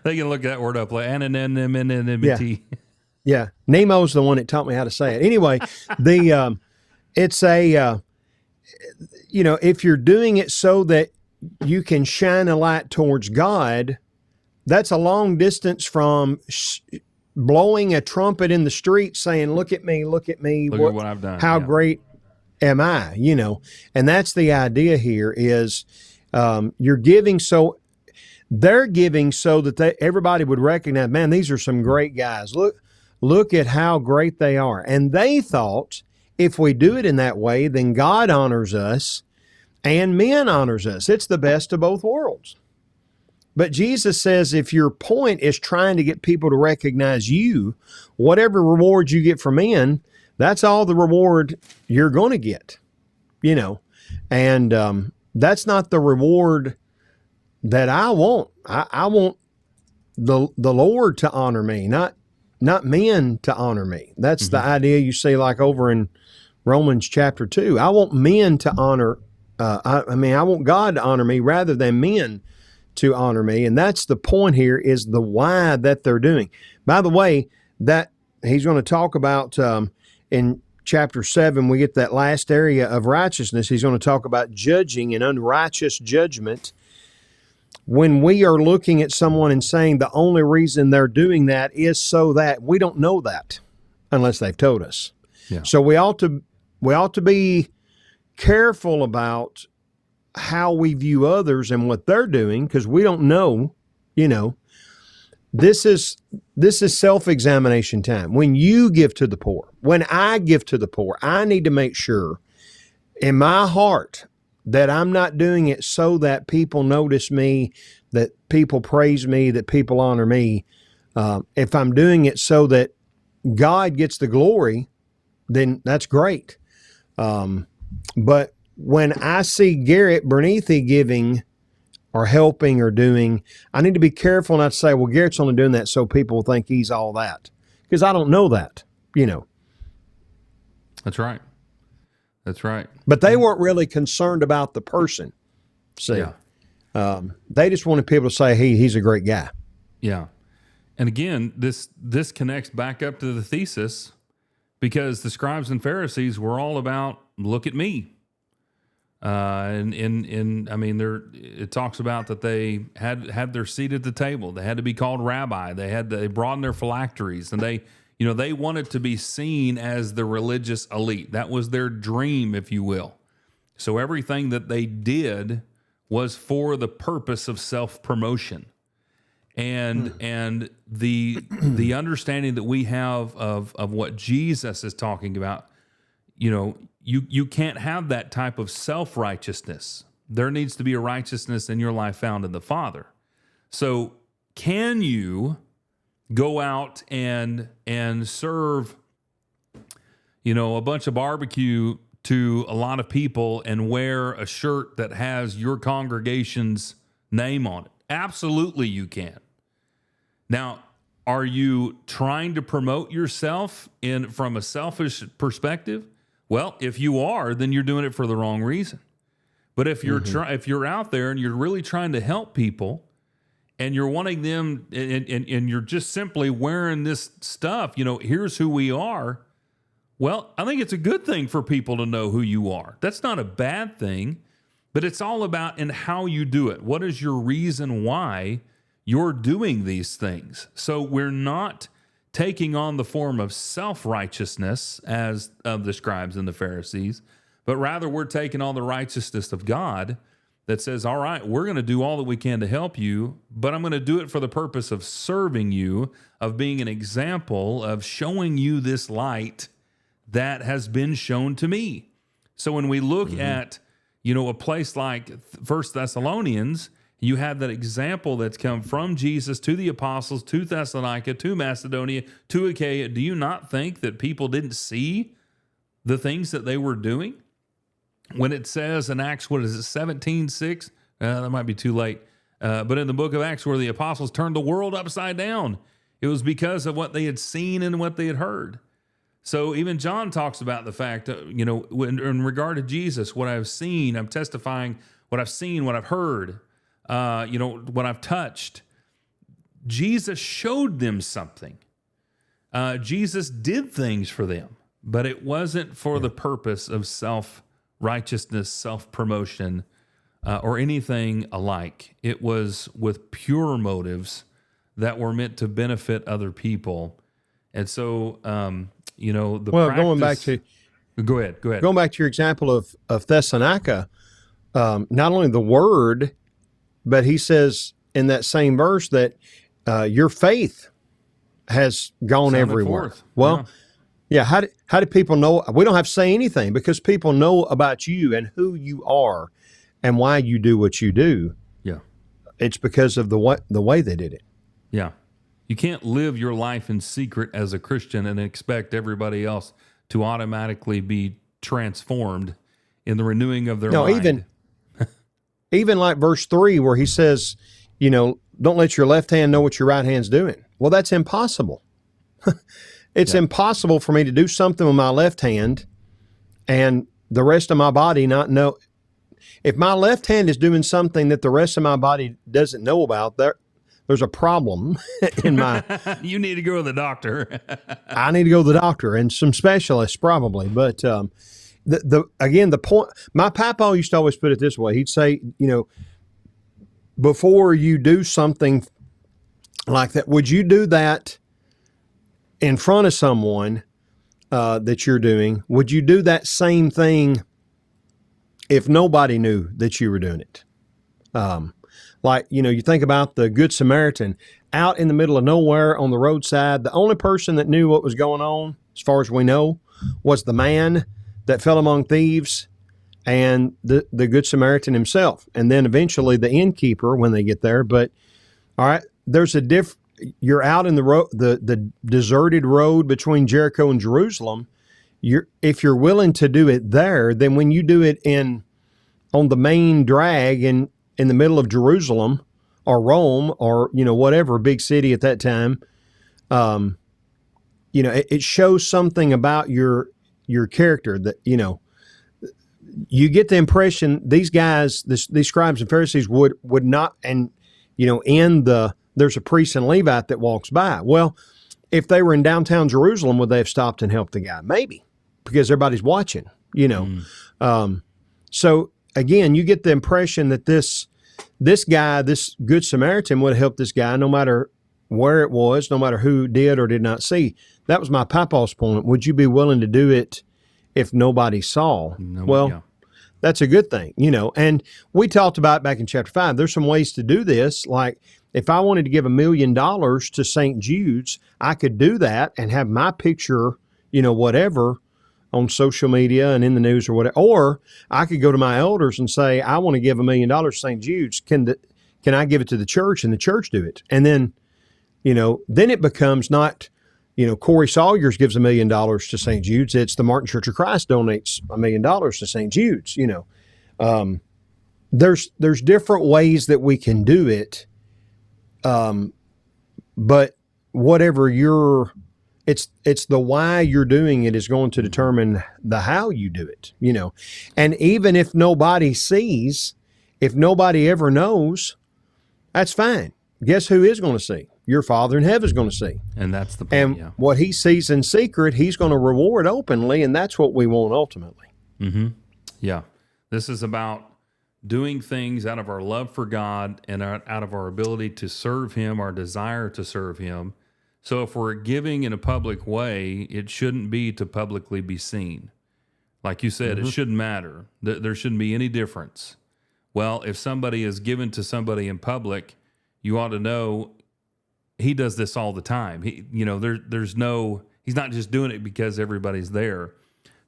They can look that word up, like anonymity. Yeah. Nemo's the one that taught me how to say it. Anyway, it's if you're doing it so that you can shine a light towards God, that's a long distance from blowing a trumpet in the street saying, look at me, look at what I've done. How great am I, And that's the idea here is you're giving they're giving so that everybody would recognize, man, these are some great guys. Look at how great they are. And they thought if we do it in that way, then God honors us and men honors us. It's the best of both worlds. But Jesus says if your point is trying to get people to recognize you, whatever reward you get from men, that's all the reward you're going to get, And that's not the reward that I want. I want the Lord to honor me, not men to honor me. That's the idea you see like over in Romans chapter 2. I want men to honor, I want God to honor me rather than men to honor me. And that's the point here, is the why that they're doing. By the way, that he's going to talk about in chapter 7, we get that last area of righteousness. He's going to talk about judging and unrighteous judgment. When we are looking at someone and saying the only reason they're doing that is so that, we don't know that unless they've told us. Yeah. So we ought to be careful about how we view others and what they're doing, because we don't know, This is self-examination time. When you give to the poor, when I give to the poor, I need to make sure in my heart that I'm not doing it so that people notice me, that people praise me, that people honor me. If I'm doing it so that God gets the glory, then that's great. But when I see Garrett Berneathy giving or helping or doing, I need to be careful not to say, well, Garrett's only doing that so people will think he's all that. Because I don't know that, That's right. That's right. But they weren't really concerned about the person. See, they just wanted people to say, hey, he's a great guy. Yeah. And again, this connects back up to the thesis, because the scribes and Pharisees were all about look at me. It talks about that they had their seat at the table. They had to be called rabbi. They broadened their phylacteries, and they wanted to be seen as the religious elite. That was their dream, if you will. So everything that they did was for the purpose of self-promotion. And the understanding that we have of what Jesus is talking about, you can't have that type of self-righteousness. There needs to be a righteousness in your life found in the Father. So can you go out and serve, a bunch of barbecue to a lot of people and wear a shirt that has your congregation's name on it? Absolutely you can. Now, are you trying to promote yourself from a selfish perspective? Well, if you are, then you're doing it for the wrong reason. But if you're if you're out there and you're really trying to help people, and you're wanting them, and you're just simply wearing this stuff, here's who we are. Well, I think it's a good thing for people to know who you are. That's not a bad thing, but it's all about in how you do it. What is your reason why you're doing these things? So we're not taking on the form of self-righteousness as of the scribes and the Pharisees, but rather we're taking on the righteousness of God that says, all right, we're going to do all that we can to help you, but I'm going to do it for the purpose of serving you, of being an example, of showing you this light that has been shown to me. So when we look at, a place like 1 Thessalonians, you have that example that's come from Jesus to the apostles, to Thessalonica, to Macedonia, to Achaia. Do you not think that people didn't see the things that they were doing? When it says in Acts, 17:6? That might be too late. But in the book of Acts, where the apostles turned the world upside down, it was because of what they had seen and what they had heard. So even John talks about the fact, in regard to Jesus, what I've seen, I'm testifying what I've seen, what I've heard, what I've touched. Jesus showed them something. Jesus did things for them, but it wasn't for the purpose of self-righteousness, self-promotion, or anything alike. It was with pure motives that were meant to benefit other people. And so, going back to... Go ahead. Going back to your example of Thessalonica, not only the word, but he says in that same verse that your faith has gone everywhere. Forth. Well, how do people know? We don't have to say anything because people know about you and who you are and why you do what you do. Yeah. It's because of the way they did it. Yeah. You can't live your life in secret as a Christian and expect everybody else to automatically be transformed in the renewing of their mind. Even like verse 3 where he says, don't let your left hand know what your right hand's doing. Well, that's impossible. It's impossible for me to do something with my left hand and the rest of my body not know. If my left hand is doing something that the rest of my body doesn't know about, there's a problem in my... You need to go to the doctor. I need to go to the doctor and some specialists probably. But the point, my papa used to always put it this way. He'd say, before you do something like that, would you do that in front of someone that you're doing? Would you do that same thing if nobody knew that you were doing it? You think about the Good Samaritan out in the middle of nowhere on the roadside. The only person that knew what was going on, as far as we know, was the man that fell among thieves and the Good Samaritan himself. And then eventually the innkeeper when they get there. But all right, there's you're out in the road, the deserted road between Jericho and Jerusalem. If you're willing to do it there, then when you do it on the main drag in the middle of Jerusalem or Rome or, whatever big city at that time, it shows something about your character that, you get the impression these guys, these scribes and Pharisees would not, and, there's a priest and Levite that walks by. Well, if they were in downtown Jerusalem, would they have stopped and helped the guy? Maybe, because everybody's watching. So again, you get the impression that this guy, this Good Samaritan, would have helped this guy no matter where it was, no matter who did or did not see. That was my papa's point. Would you be willing to do it if nobody saw? That's a good thing, And we talked about back in chapter 5, there's some ways to do this. Like if I wanted to give $1 million to St. Jude's, I could do that and have my picture, whatever, on social media and in the news or whatever. Or I could go to my elders and say, I want to give $1 million to St. Jude's. Can I give it to the church and the church do it? And then, then it becomes not, Corey Sawyers gives $1 million to St. Jude's. It's the Martin Church of Christ donates $1 million to St. Jude's. There's different ways that we can do it. But whatever it's the why you're doing it is going to determine the how you do it, And even if nobody sees, if nobody ever knows, that's fine. Guess who is going to see? Your Father in heaven is going to see. And that's the point, And what he sees in secret, he's going to reward openly, and that's what we want ultimately. Mm-hmm. Yeah. This is about doing things out of our love for God and out of our ability to serve him, our desire to serve him. So if we're giving in a public way, it shouldn't be to publicly be seen. Like you said, It shouldn't matter. There shouldn't be any difference. Well, if somebody is given to somebody in public, you ought to know he does this all the time. He's not just doing it because everybody's there.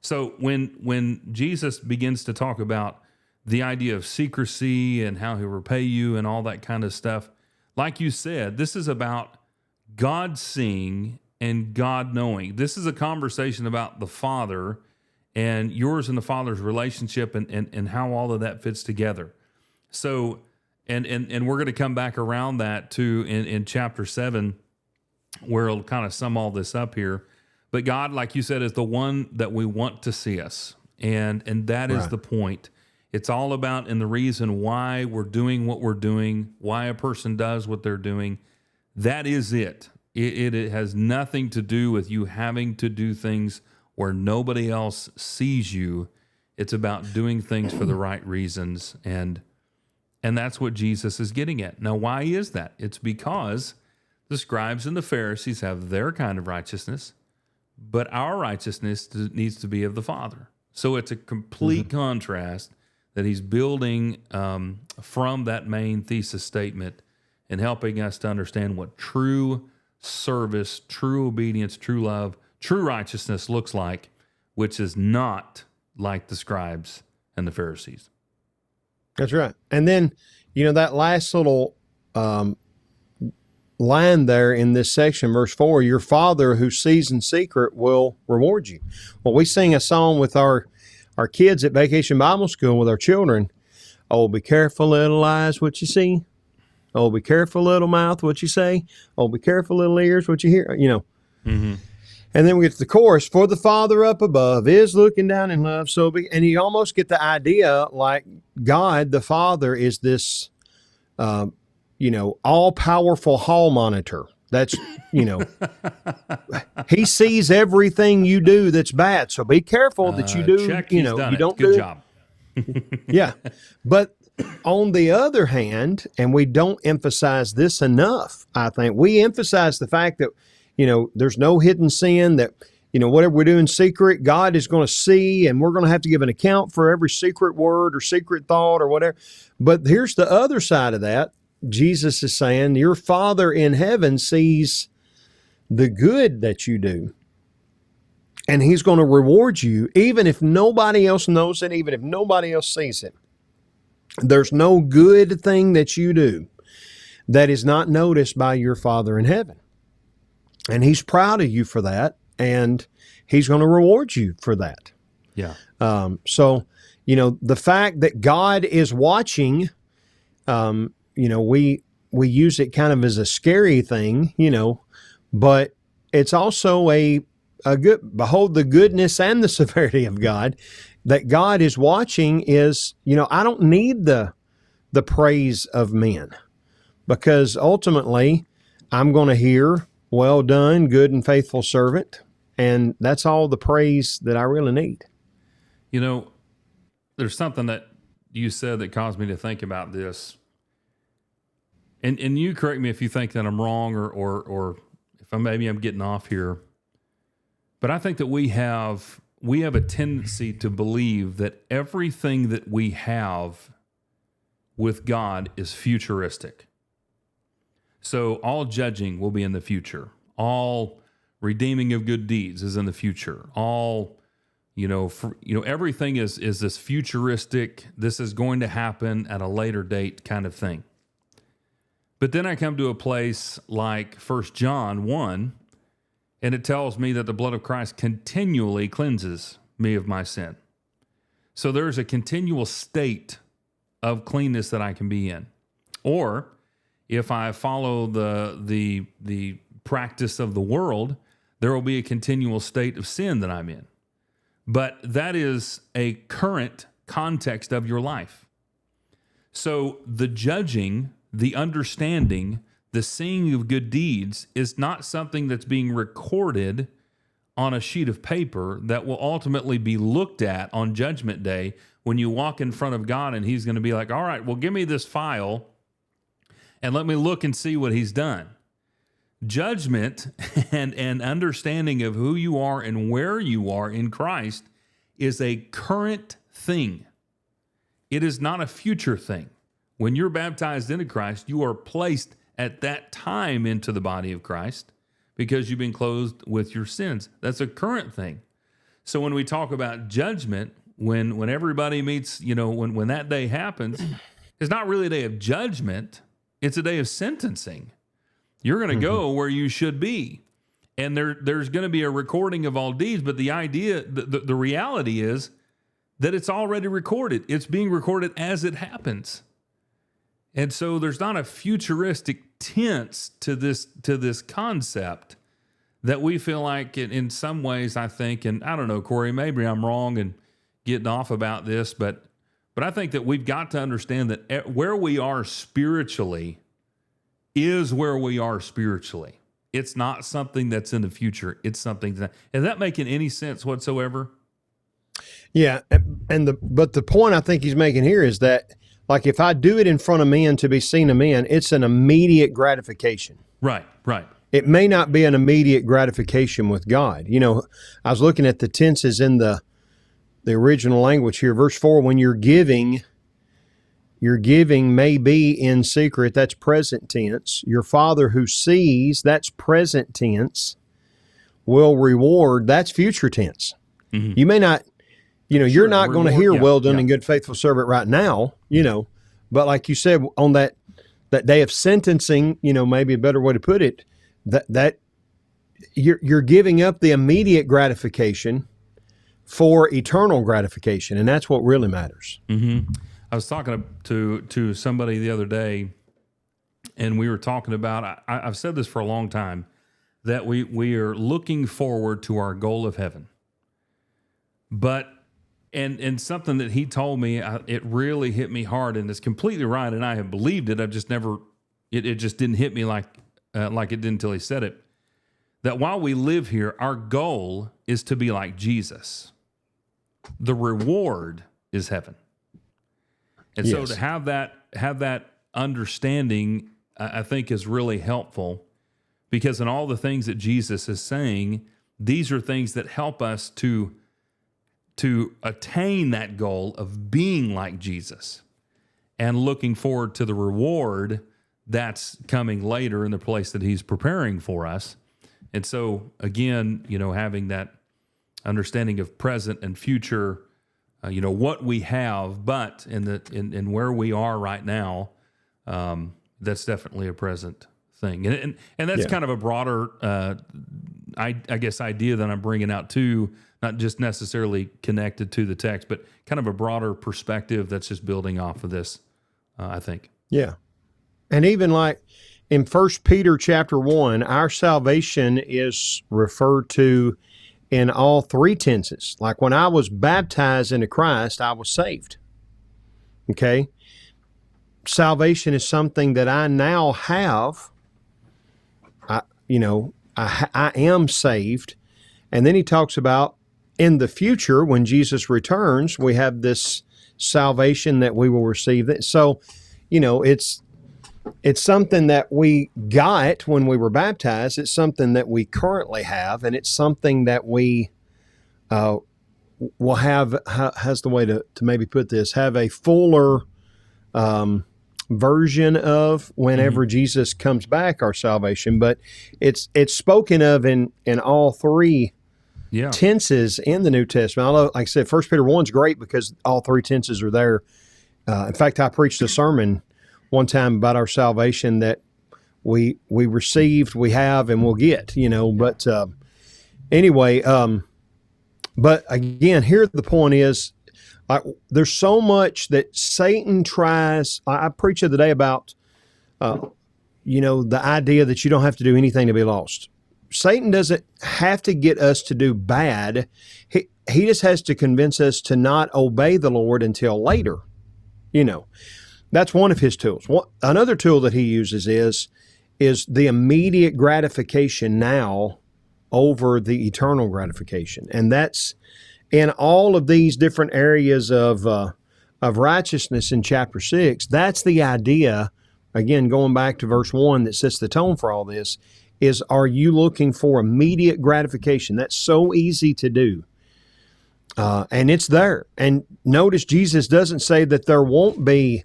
So when Jesus begins to talk about the idea of secrecy and how he'll repay you and all that kind of stuff, like you said, this is about God seeing and God knowing. This is a conversation about the Father and yours and the Father's relationship and how all of that fits together. So, and we're going to come back around that too in chapter 7, where it'll kind of sum all this up here. But God, like you said, is the one that we want to see us. And that is the point. It's all about and the reason why we're doing what we're doing, why a person does what they're doing. That is it. It has nothing to do with you having to do things where nobody else sees you. It's about doing things for the right reasons. And that's what Jesus is getting at. Now, why is that? It's because the scribes and the Pharisees have their kind of righteousness, but our righteousness needs to be of the Father. So it's a complete contrast that he's building from that main thesis statement and helping us to understand what true service, true obedience, true love, true righteousness looks like, which is not like the scribes and the Pharisees. That's right. And then, that last little line there in this section, verse 4, your Father who sees in secret will reward you. Well, we sing a song with our kids at Vacation Bible School with our children. Oh, be careful, little eyes, what you see. Oh, be careful, little mouth, what you say. Oh, be careful, little ears, what you hear. And then we get to the chorus, for the Father up above is looking down in love. And you almost get the idea like God, the Father, is this, all-powerful hall monitor. That's, he sees everything you do that's bad. So be careful that you do, check, you don't do. Good job. Yeah. But on the other hand, and we don't emphasize this enough, I think, we emphasize the fact that, there's no hidden sin, that, whatever we do in secret, God is going to see, and we're going to have to give an account for every secret word or secret thought or whatever. But here's the other side of that. Jesus is saying, your Father in heaven sees the good that you do, and he's going to reward you, even if nobody else knows it, even if nobody else sees it. There's no good thing that you do that is not noticed by your Father in heaven. And he's proud of you for that, and he's going to reward you for that. Yeah. So, the fact that God is watching, we use it kind of as a scary thing, but it's also a good, behold the goodness and the severity of God. That God is watching is, I don't need the praise of men, because ultimately I'm going to hear, well done, good and faithful servant. And that's all the praise that I really need. You know, there's something that you said that caused me to think about this. And you correct me if you think that I'm wrong or if maybe I'm getting off here. But I think that we have a tendency to believe that everything that we have with God is futuristic. So all judging will be in the future. All redeeming of good deeds is in the future. All, everything is this futuristic, this is going to happen at a later date kind of thing. But then I come to a place like 1 John 1, and it tells me that the blood of Christ continually cleanses me of my sin. So there's a continual state of cleanness that I can be in. Or if I follow the practice of the world, there will be a continual state of sin that I'm in. But that is a current context of your life. So the judging, the understanding, the seeing of good deeds is not something that's being recorded on a sheet of paper that will ultimately be looked at on Judgment Day when you walk in front of God and he's going to be like, all right, well, give me this file and let me look and see what he's done. Judgment and understanding of who you are and where you are in Christ is a current thing. It is not a future thing. When you're baptized into Christ, you are placed at that time into the body of Christ because you've been clothed with your sins. That's a current thing. So when we talk about judgment, when everybody meets, when that day happens, it's not really a day of judgment. It's a day of sentencing. You're going to go where you should be. And there's going to be a recording of all deeds. But the idea, the reality is that it's already recorded. It's being recorded as it happens. And so there's not a futuristic tense to this concept that we feel like in some ways, I think, and I don't know, Corey, maybe I'm wrong and getting off about this, but I think that we've got to understand that where we are spiritually is where we are spiritually. It's not something that's in the future. It's something that, is that making any sense whatsoever? Yeah. But the point I think he's making here is that, like, if I do it in front of men to be seen of men, it's an immediate gratification. Right. It may not be an immediate gratification with God. I was looking at the tenses in the original language here. Verse 4, when you're giving may be in secret, that's present tense. Your Father who sees, that's present tense, will reward, that's future tense. Mm-hmm. You may not, you're not going to hear, well done and good faithful servant right now, but like you said, on that day of sentencing, maybe a better way to put it, that you're giving up the immediate gratification for eternal gratification, and that's what really matters. Mm-hmm. I was talking to somebody the other day, and we were talking about, I've said this for a long time, that we are looking forward to our goal of heaven. But, and something that he told me, it really hit me hard, and it's completely right, and I have believed it. I've just never, it just didn't hit me like it did until he said it. That while we live here, our goal is to be like Jesus. The reward is heaven. And so to have that understanding, I think, is really helpful, because in all the things that Jesus is saying, these are things that help us to attain that goal of being like Jesus and looking forward to the reward that's coming later in the place that he's preparing for us. And so, again, having that understanding of present and future, what we have, but in where we are right now, that's definitely a present thing. And that's kind of a broader, I guess, idea that I'm bringing out too, not just necessarily connected to the text, but kind of a broader perspective that's just building off of this, I think. Yeah. And even like in 1 Peter chapter 1, our salvation is referred to in all three tenses. Like when I was baptized into Christ, I was saved. Okay? Salvation is something that I now have. I am saved. And then he talks about in the future, when Jesus returns, we have this salvation that we will receive. So, it's something that we got when we were baptized. It's something that we currently have, and it's something that we will have, how's the way to maybe put this, have a fuller version of whenever Jesus comes back, our salvation. But it's spoken of in all three tenses in the New Testament. Although, like I said, 1 Peter 1 is great because all three tenses are there. In fact, I preached a sermon one time about our salvation that we received, we have, and we'll get, But anyway, but again, here the point is, there's so much that Satan tries. I preached the other day about, the idea that you don't have to do anything to be lost. Satan doesn't have to get us to do bad. He just has to convince us to not obey the Lord until later. That's one of his tools. Another tool that he uses is the immediate gratification now over the eternal gratification. And that's in all of these different areas of righteousness in chapter 6. That's the idea, again, going back to verse 1 that sets the tone for all this, is are you looking for immediate gratification? That's so easy to do. And it's there. And notice Jesus doesn't say that there won't be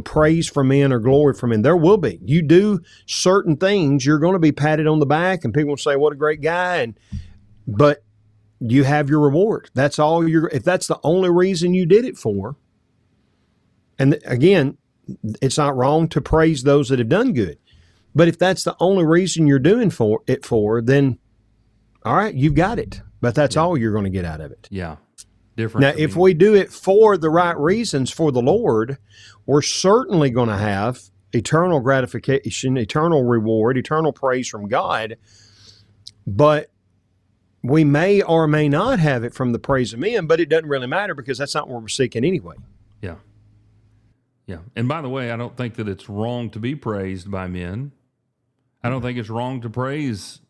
praise from men or glory from men. There will be. You do certain things, you're going to be patted on the back and people will say, what a great guy. But you have your reward. That's all if that's the only reason you did it for. And again, it's not wrong to praise those that have done good. But if that's the only reason you're doing it for, then all right, you've got it. But that's all you're going to get out of it. Yeah. Different. Now, if we do it for the right reasons for the Lord, we're certainly going to have eternal gratification, eternal reward, eternal praise from God. But we may or may not have it from the praise of men, but it doesn't really matter because that's not what we're seeking anyway. Yeah. Yeah. And by the way, I don't think that it's wrong to be praised by men. I don't think it's wrong to praise,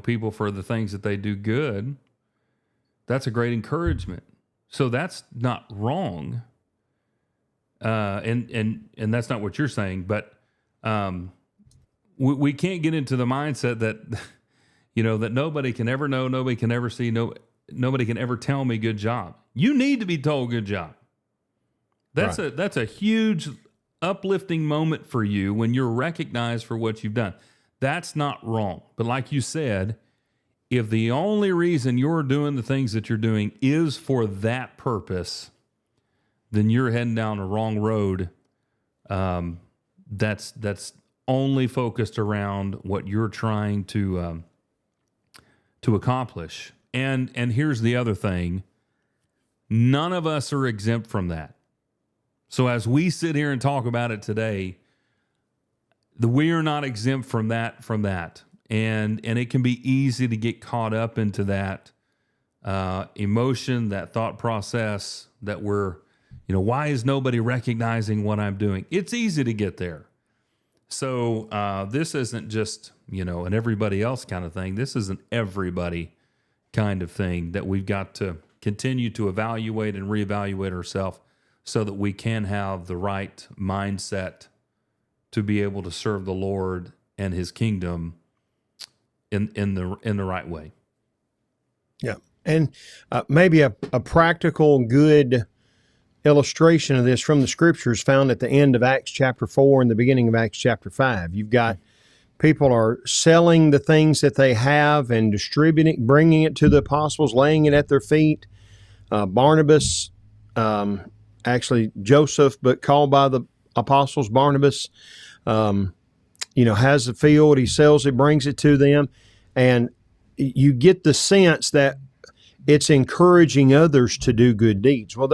people for the things that they do good. That's a great encouragement. So that's not wrong. And that's not what you're saying, but we can't get into the mindset that, that nobody can ever know, nobody can ever see, nobody can ever tell me good job. You need to be told good job. That's a huge uplifting moment for you when you're recognized for what you've done. That's not wrong. But like you said, if the only reason you're doing the things that you're doing is for that purpose, then you're heading down the wrong road. That's only focused around what you're trying to accomplish. And here's the other thing. None of us are exempt from that. So as we sit here and talk about it today, we are not exempt from that. And it can be easy to get caught up into that emotion, that thought process that we're, why is nobody recognizing what I'm doing? It's easy to get there. So this isn't just, an everybody else kind of thing. This is an everybody kind of thing that we've got to continue to evaluate and reevaluate ourselves so that we can have the right mindset to be able to serve the Lord and His kingdom in the right way. Yeah, and maybe a practical, good illustration of this from the Scriptures found at the end of Acts chapter 4 and the beginning of Acts chapter 5. You've got people are selling the things that they have and distributing, bringing it to the apostles, laying it at their feet. Barnabas, actually Joseph, but called by the apostles, Barnabas, has the field, he sells it, brings it to them, and you get the sense that it's encouraging others to do good deeds. Well,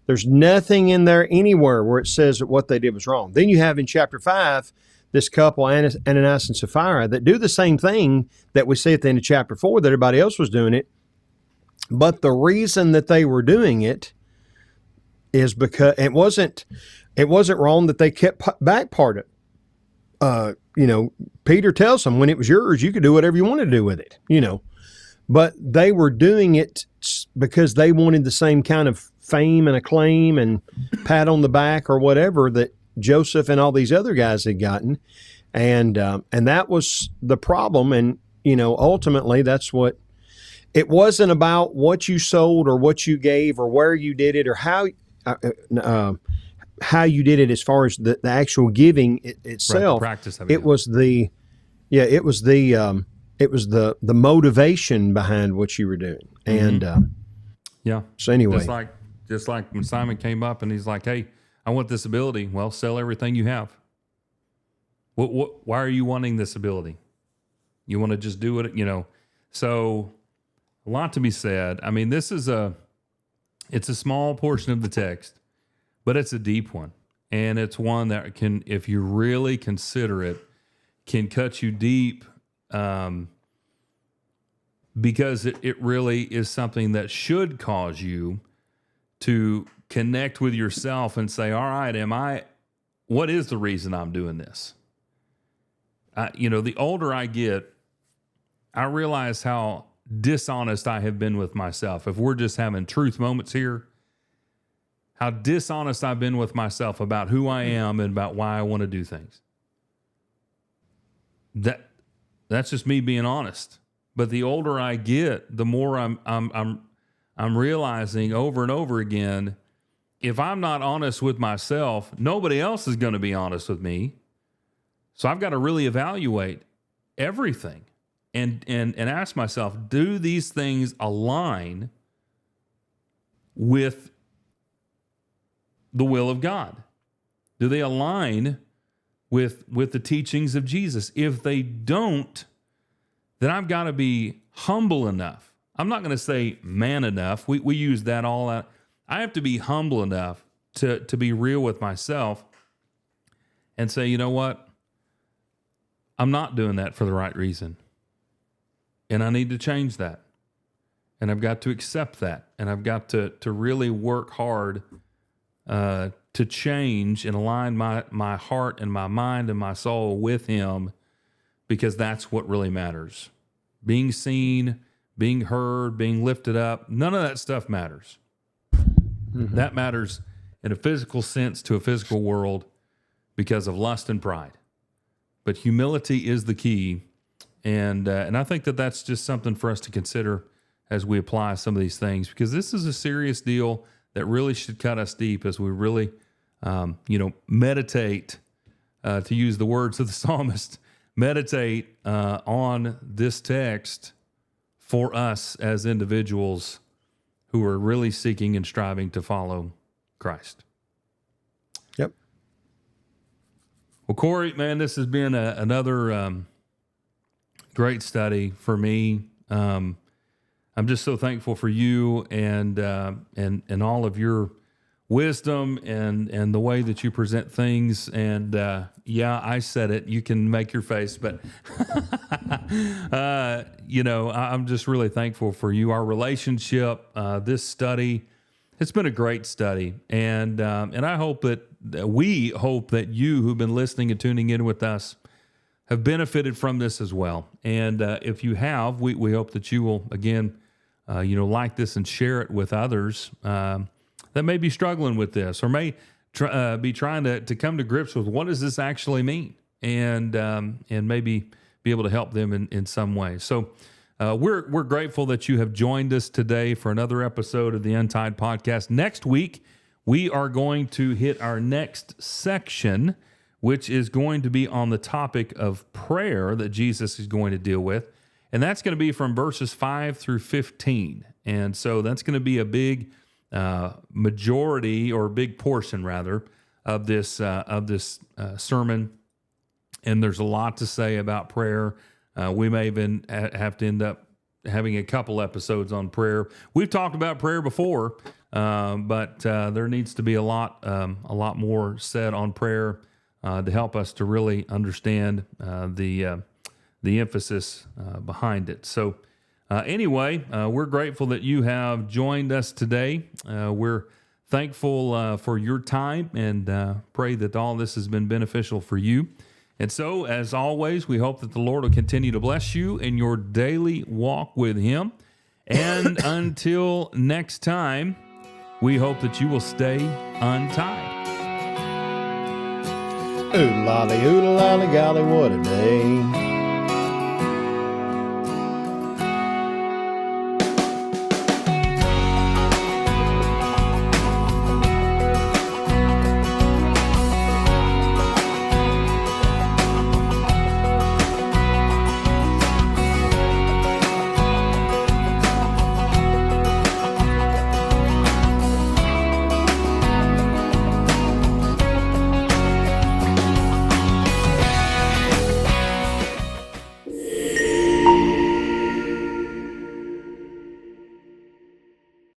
there's nothing in there anywhere where it says that what they did was wrong. Then you have in chapter 5, this couple, Ananias and Sapphira, that do the same thing that we see at the end of chapter 4, that everybody else was doing it. But the reason that they were doing it is because it wasn't wrong that they kept back part of it. Peter tells them when it was yours, you could do whatever you wanted to do with it, but they were doing it because they wanted the same kind of fame and acclaim and pat on the back or whatever that Joseph and all these other guys had gotten. And that was the problem. And, ultimately that's what, it wasn't about what you sold or what you gave or where you did it or how you did it as far as the actual giving itself. Right, the practice of it was the motivation behind what you were doing. And so anyway, just like when Simon came up and he's like, "Hey, I want this ability." Well, sell everything you have. Why are you wanting this ability? You want to just do it, So a lot to be said. I mean, it's a small portion of the text, but it's a deep one. And it's one that can, if you really consider it, can cut you deep, because it really is something that should cause you to connect with yourself and say, all right, what is the reason I'm doing this? The older I get, I realize how dishonest I have been with myself. If we're just having truth moments here, how dishonest I've been with myself about who I am and about why I want to do things. That's just me being honest. But the older I get, the more I'm realizing over and over again, if I'm not honest with myself, nobody else is going to be honest with me. So I've got to really evaluate everything and ask myself, do these things align with the will of God? Do they align with the teachings of Jesus? If they don't, then I've got to be humble enough. I'm not going to say man enough. We use that all out. I have to be humble enough to be real with myself and say, you know what? I'm not doing that for the right reason. And I need to change that. And I've got to accept that. And I've got to really work hard to change and align my heart and my mind and my soul with Him, because that's what really matters. Being seen, being heard, being lifted up, none of that stuff matters. Mm-hmm. That matters in a physical sense to a physical world because of lust and pride. But humility is the key. And I think that's just something for us to consider as we apply some of these things, because this is a serious deal that really should cut us deep as we really, meditate, to use the words of the psalmist, meditate on this text for us as individuals who are really seeking and striving to follow Christ. Yep. Well, Corey, man, this has been another great study for me. I'm just so thankful for you and all of your wisdom and the way that you present things. And I said it. You can make your face, but I'm just really thankful for you. Our relationship, this study, it's been a great study, and I hope that we hope that you who've been listening and tuning in with us have benefited from this as well. And if you have, we hope that you will, again, like this and share it with others that may be struggling with this or may be trying to come to grips with what does this actually mean, and maybe be able to help them in some way. So we're grateful that you have joined us today for another episode of the Untied Podcast. Next week, we are going to hit our next section, which is going to be on the topic of prayer that Jesus is going to deal with. And that's going to be from verses 5 through 15. And so that's going to be a big majority, or a big portion rather, of this sermon. And there's a lot to say about prayer. We may even have to end up having a couple episodes on prayer. We've talked about prayer before, but there needs to be a lot more said on prayer to help us to really understand the emphasis behind it. So anyway, we're grateful that you have joined us today. We're thankful for your time and pray that all this has been beneficial for you. And so, as always, we hope that the Lord will continue to bless you in your daily walk with Him. And until next time, we hope that you will stay untied. Oodle lolly, golly, what a day.